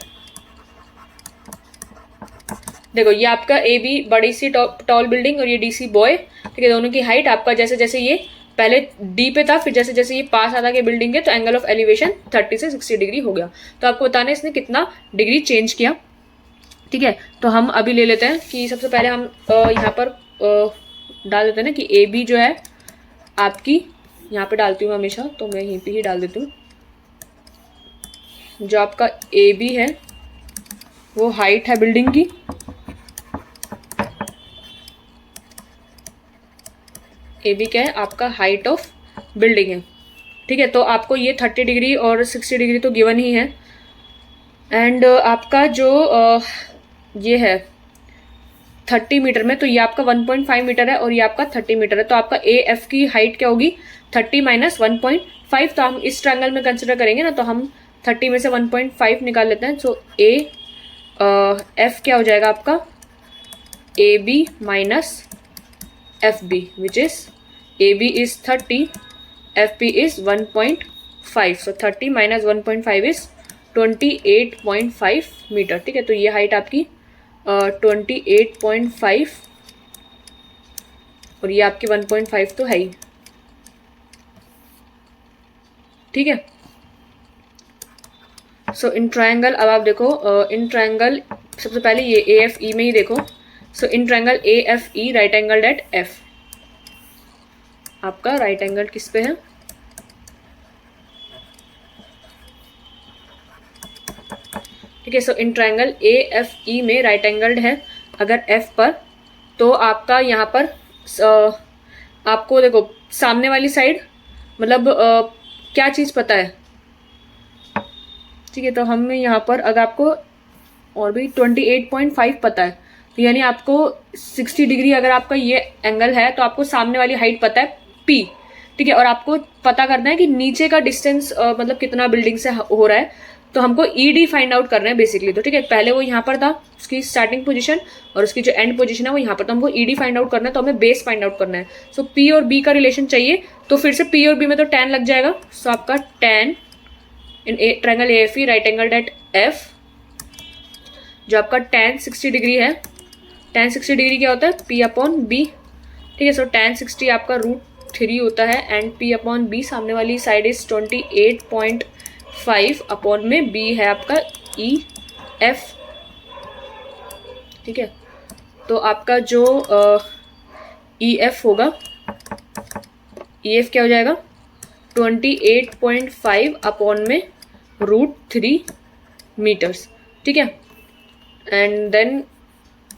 S1: देखो, ये आपका AB बड़ी सी टॉल बिल्डिंग और ये DC बॉय। ठीक है, दोनों की हाइट आपका जैसे जैसे ये पहले D पे था, फिर जैसे जैसे ये पास आता गया बिल्डिंग के, तो एंगल ऑफ एलिवेशन 30 से 60 डिग्री हो गया। तो आपको बताना है इसने कितना डिग्री चेंज किया। ठीक है, तो हम अभी ले लेते हैं कि सबसे पहले हम यहाँ पर डाल देते हैं ना कि AB जो है आपकी यहाँ पे डालती हूँ हमेशा, तो मैं यहीं पे ही डाल देती हूँ। जो आपका ए बी है वो हाइट है बिल्डिंग की, ए बी क्या है आपका हाइट ऑफ बिल्डिंग है। ठीक है, तो आपको ये 30 डिग्री और 60 डिग्री तो गिवन ही है। एंड आपका जो ये है 30 मीटर में, तो ये आपका 1.5 मीटर है और ये आपका 30 मीटर है। तो आपका ए एफ की हाइट क्या होगी 30 माइनस 1.5। तो हम इस ट्रायंगल में कंसिडर करेंगे ना, तो हम 30 में से 1.5 निकाल लेते हैं। सो ए एफ क्या हो जाएगा आपका A B minus F B, which is A B is 30, F B is 1.5। So 30 minus 1.5 is 28.5 metre. ठीक है, तो ये हाइट आपकी 28.5 और ये आपकी 1.5 तो है ही। ठीक है, सो इन ट्रायंगल, अब आप देखो इन ट्रायंगल सबसे पहले ये ए एफ ई में ही देखो। So in triangle A F E right angle at F, आपका राइट एंगल किस पे है ठीक है। So in triangle A F ई में राइट एंगल्ड है अगर एफ पर, तो आपका यहाँ पर आपको देखो सामने वाली साइड मतलब क्या चीज़ पता है। ठीक है, तो हमें यहाँ पर अगर आपको और भी 28.5 पता है, तो यानी आपको 60 डिग्री अगर आपका ये एंगल है तो आपको सामने वाली हाइट पता है P। ठीक है, और आपको पता करना है कि नीचे का डिस्टेंस मतलब कितना बिल्डिंग से हो रहा है, तो हमको ED फाइंड आउट करना है बेसिकली। तो ठीक है, पहले वो यहाँ पर था उसकी स्टार्टिंग पोजीशन और उसकी जो एंड पोजीशन है वो यहाँ पर, तो हमको ED फाइंड आउट करना है, तो हमें बेस फाइंड आउट करना है। सो P और B का रिलेशन चाहिए, तो फिर से P और B में तो tan लग जाएगा। सो आपका tan in triangle AFE right angle at F, जो आपका tan 60 डिग्री है, tan 60 डिग्री क्या होता है P अपॉन B। ठीक है, सो tan 60 आपका √3 होता है एंड P अपॉन B सामने वाली साइड इज 28.5 अपॉन में B है आपका EF। ठीक है, तो आपका जो EF होगा, EF क्या हो जाएगा 28.5 अपॉन में √3 मीटर्स। ठीक है, एंड देन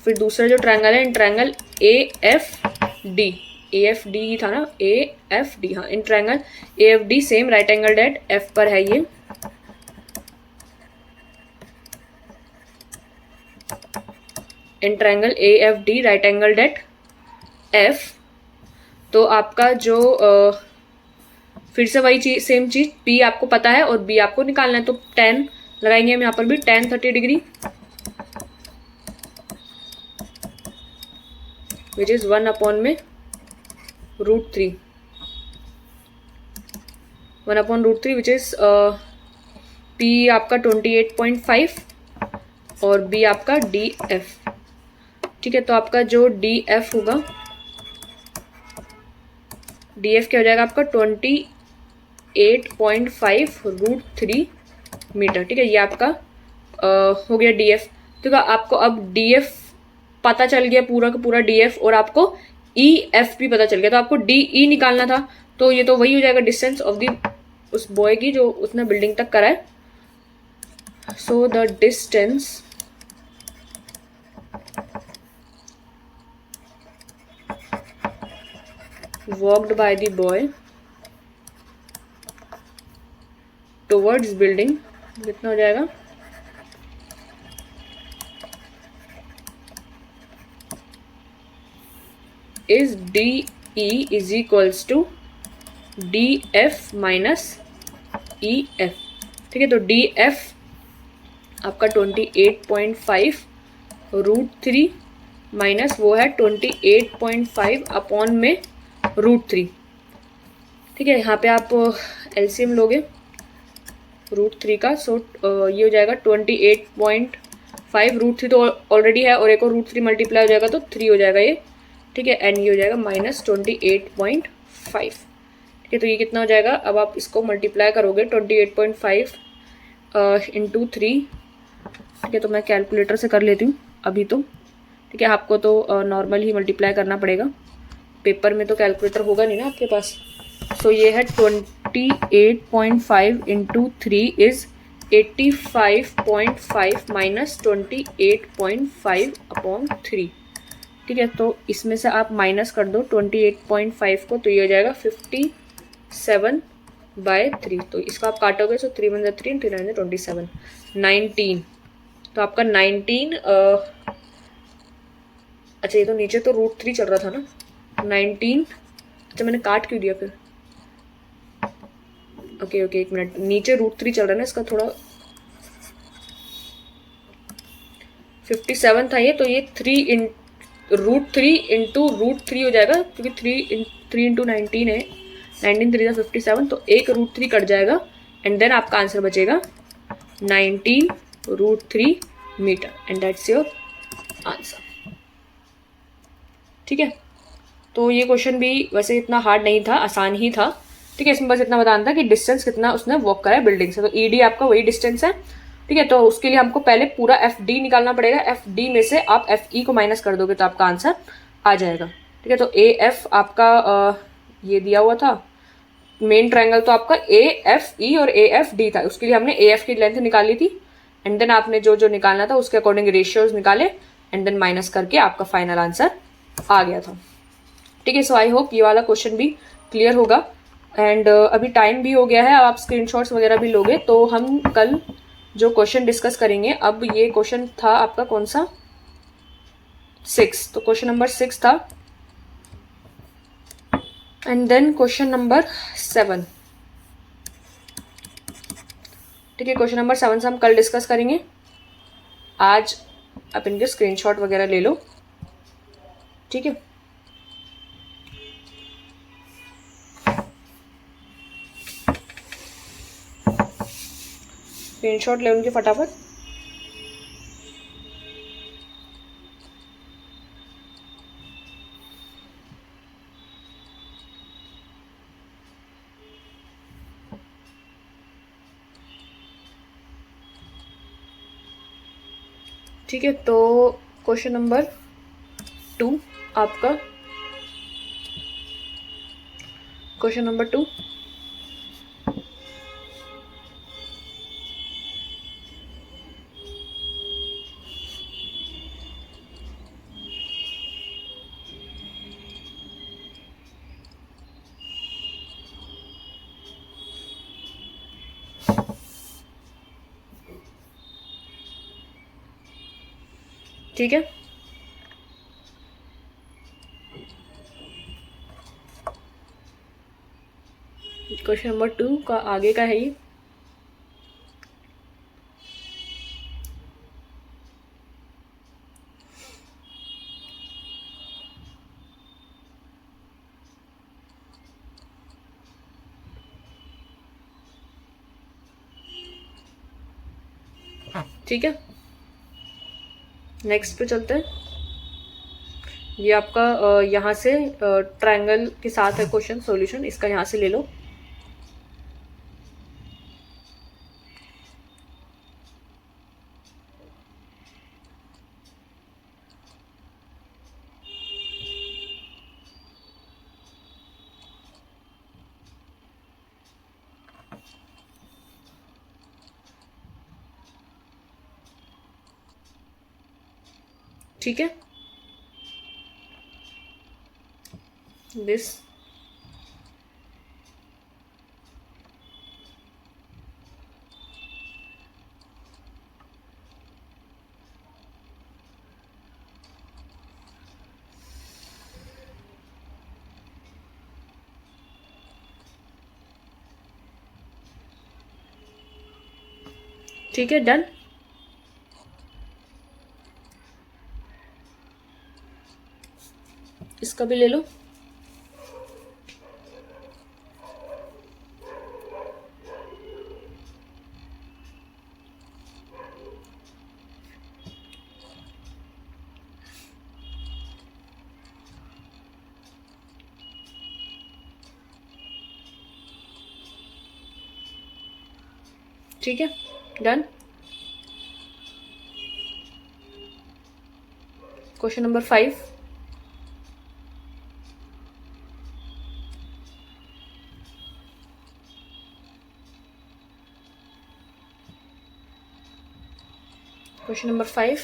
S1: फिर दूसरा जो ट्रायंगल है इन ट्रायंगल AFD, AFD ही था ना AFD, हाँ in triangle AFD same right angle at F पर है ये। In triangle AFD right angle at F, तो आपका जो फिर से वही चीज सेम चीज P आपको पता है और B आपको निकालना है, तो tan लगाएंगे हम यहाँ पर भी tan 30 degree which is 1 upon में √3, 1 अपॉन √3 विच इज P आपका 28.5 और B आपका DF। ठीक है, तो आपका जो DF होगा, DF क्या हो जाएगा आपका 28.5 √3 मीटर। ठीक है, ये आपका हो गया DF। तो आपको अब DF पता चल गया पूरा का पूरा DF, और आपको EF भी पता चल गया, तो आपको DE निकालना था। तो ये तो वही हो जाएगा डिस्टेंस ऑफ द उस बॉय की जो उसने बिल्डिंग तक करा है। So the distance walked by the boy towards building कितना हो जाएगा is DE is equals to DF minus EF। ठीक है, तो DF आपका 28.5 √3 माइनस वो है 28.5 अपॉन में √3। ठीक है, यहाँ पे आप LCM लोगे √3 का, सो ये हो जाएगा 28.5, √3 तो ऑलरेडी है और एक और √3 मल्टीप्लाई हो जाएगा तो 3 हो जाएगा ये। ठीक है, एंड ये हो जाएगा माइनस 28.5। ठीक है, तो ये कितना हो जाएगा, अब आप इसको मल्टीप्लाई करोगे 28.5 इंटू 3। ठीक है, तो मैं कैलकुलेटर से कर लेती हूँ अभी तो। ठीक है, आपको तो नॉर्मल ही मल्टीप्लाई करना पड़ेगा, पेपर में तो कैलकुलेटर होगा नहीं ना आपके पास। सो ये है 28.5 इंटू 3 इज 85.5 माइनस 28.5 अपॉन 3। ठीक है, तो इसमें से आप माइनस कर दो 28.5 को, तो ये हो जाएगा 57/3। तो इसको आप काटोगे तो 3 × 3 3 × 27 19। तो आपका 19 अच्छा ये तो नीचे तो √3 चल रहा था ना 19। अच्छा मैंने काट क्यों दिया फिर? ओके ओके, एक मिनट, नीचे √3 चल रहा है ना, इसका थोड़ा 57 था ये, तो ये √3 इंटू √3 हो जाएगा, क्योंकि 3 इंटू 19 है, 19 3 57, तो एक √3 कट जाएगा एंड देन आपका आंसर बचेगा 19√3 metre and that's your answer. ठीक है, तो ये क्वेश्चन भी वैसे इतना हार्ड नहीं था, आसान ही था। ठीक है, इसमें बस इतना बताना था कि डिस्टेंस कितना उसने वॉक करा है बिल्डिंग से। तो ईडी आपका वही डिस्टेंस है। ठीक है, तो उसके लिए हमको पहले पूरा एफ डी निकालना पड़ेगा। एफ डी में से आप एफ ई को माइनस कर दोगे तो आपका आंसर आ जाएगा। ठीक है, तो ए एफ आपका ये दिया हुआ था मेन ट्रायंगल, तो आपका ए एफ ई और ए एफ डी था। उसके लिए हमने ए एफ की लेंथ निकाली थी एंड देन आपने जो जो निकालना था उसके अकॉर्डिंग रेशियोज निकाले एंड देन माइनस करके आपका फाइनल आंसर आ गया था। ठीक है, सो आई होप ये वाला क्वेश्चन भी क्लियर होगा। एंड अभी टाइम भी हो गया है, आप स्क्रीनशॉट्स वगैरह भी लोगे तो हम कल जो क्वेश्चन डिस्कस करेंगे। अब ये क्वेश्चन था आपका कौन सा 6, तो क्वेश्चन नंबर 6 था एंड देन क्वेश्चन नंबर 7। ठीक है, क्वेश्चन नंबर 7 से हम कल डिस्कस करेंगे। आज आप इनके स्क्रीनशॉट वगैरह ले लो। ठीक है, स्क्रीनशॉट ले उनके फटाफट। ठीक है, तो क्वेश्चन नंबर 2 आपका, क्वेश्चन नंबर 2 ठीक है, क्वेश्चन नंबर 2 का आगे का है ये। ठीक है, नेक्स्ट पे चलते हैं। ये आपका यहाँ से ट्रायंगल के साथ है क्वेश्चन सॉल्यूशन, इसका यहाँ से ले लो। ठीक है, दिस ठीक है, डन। इसका भी ले लो। ठीक है, done. Question number 5, question number 5।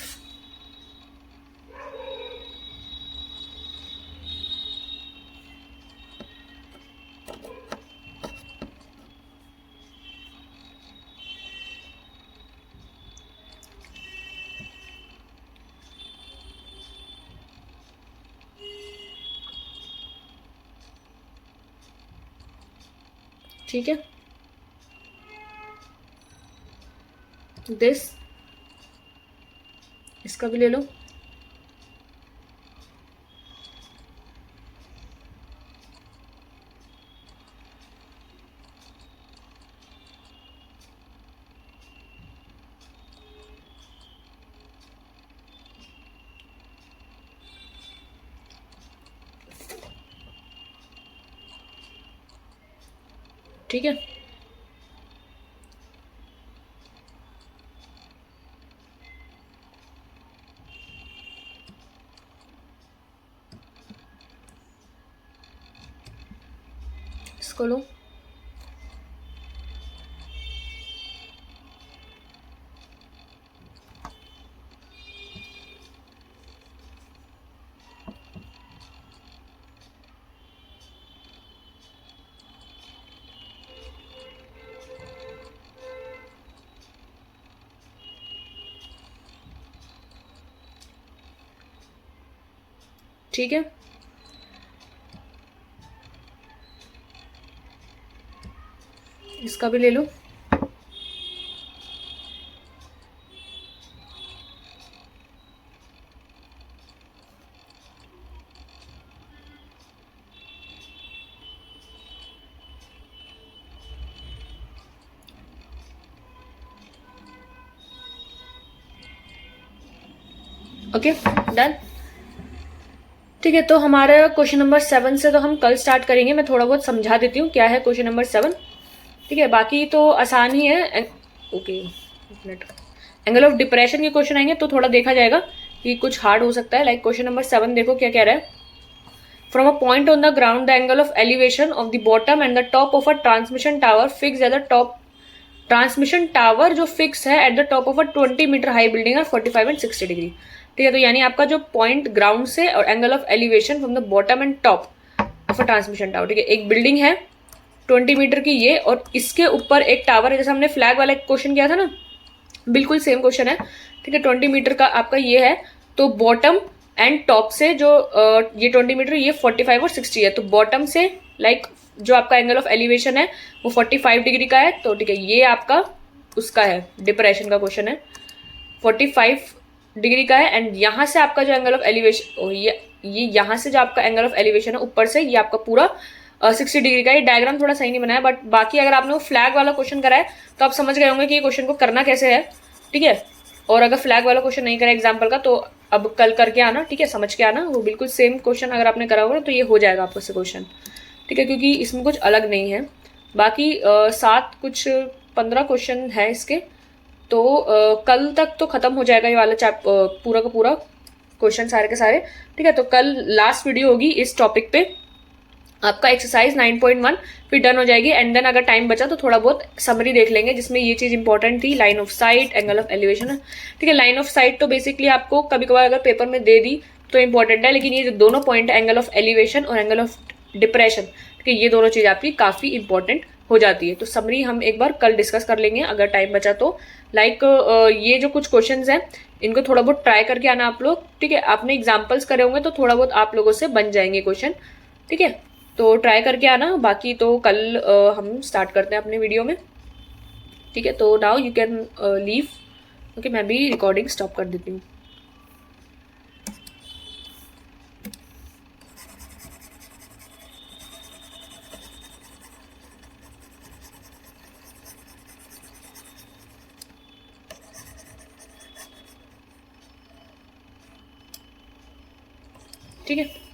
S1: ठीक है, दिस, इसका भी ले लो। ठीक है, इसको लो। ठीक है, इसका भी ले लो। Okay, done. ठीक है, तो हमारा क्वेश्चन नंबर 7 से तो हम कल स्टार्ट करेंगे। मैं थोड़ा बहुत समझा देती हूँ क्या है क्वेश्चन नंबर 7। ठीक है, बाकी तो आसान ही है। Okay, minute. Angle of depression के क्वेश्चन आएंगे तो थोड़ा देखा जाएगा कि कुछ हार्ड हो सकता है। लाइक क्वेश्चन नंबर 7 देखो क्या कह रहा है। From a point on the ground the angle of elevation of the bottom and the top of a transmission tower fix at the top. Transmission tower जो फिक्स है at the top of a 20 metre high building है 45 and 60 degree. ठीक है, तो यानी आपका जो point ground से और angle of elevation from the bottom and top of a transmission tower. ठीक है, एक बिल्डिंग है 20 मीटर की ये, और इसके ऊपर एक टावर है। जैसे हमने फ्लैग वाला क्वेश्चन किया था ना, बिल्कुल सेम क्वेश्चन है। ठीक है, 20 मीटर का आपका ये है। तो बॉटम एंड टॉप से जो ये 20 मीटर, ये 45 और 60 है। तो बॉटम से लाइक जो आपका एंगल ऑफ एलिवेशन है वो 45 डिग्री का है। तो ठीक है, ये आपका उसका है, डिप्रेशन का क्वेश्चन है, 45 डिग्री का है। एंड यहाँ से आपका जो एंगल ऑफ एलिवेशन, ये यहाँ से जो आपका एंगल ऑफ एलिवेशन है ऊपर से, ये आपका पूरा 60 डिग्री का। ये डायग्राम थोड़ा सही नहीं बनाया, बट बाकी अगर आपने वो फ्लैग वाला क्वेश्चन करा है तो आप समझ गए होंगे कि ये क्वेश्चन को करना कैसे है। ठीक है, और अगर फ्लैग वाला क्वेश्चन नहीं करा एग्जाम्पल का तो अब कल करके आना। ठीक है, समझ के आना। वो बिल्कुल सेम क्वेश्चन अगर आपने करा होगा तो ये हो जाएगा आपको से क्वेश्चन। ठीक है, क्योंकि इसमें कुछ अलग नहीं है। बाकी 7 कुछ 15 क्वेश्चन है इसके। तो कल तक तो खत्म हो जाएगा ये वाला पूरा का पूरा क्वेश्चन सारे के सारे। ठीक है, तो कल लास्ट वीडियो होगी इस टॉपिक पे, आपका एक्सरसाइज 9.1 फिर डन हो जाएगी। एंड देन अगर टाइम बचा तो थोड़ा बहुत समरी देख लेंगे, जिसमें ये चीज इंपॉर्टेंट थी, line of site, angle of elevation है। ठीक है, लाइन ऑफ साइट तो बेसिकली आपको कभी कभार अगर पेपर में दे दी तो इंपॉर्टेंट है, लेकिन ये जो दोनों पॉइंट है, एंगल ऑफ एलिवेशन और एंगल ऑफ डिप्रेशन, ठीक है, ये दोनों चीज आपकी काफी इंपॉर्टेंट हो जाती है। तो समरी हम एक बार कल डिस्कस कर लेंगे अगर टाइम बचा तो। लाइक ये जो कुछ क्वेश्चंस हैं इनको थोड़ा बहुत ट्राई करके आना आप लोग। ठीक है, आपने एग्जाम्पल्स करे होंगे तो थोड़ा बहुत आप लोगों से बन जाएंगे क्वेश्चन। ठीक है, तो ट्राई करके आना। बाकी तो कल हम स्टार्ट करते हैं अपने वीडियो में। ठीक है, तो now you can leave. Okay, मैं भी रिकॉर्डिंग स्टॉप कर देती हूँ। ठीक है।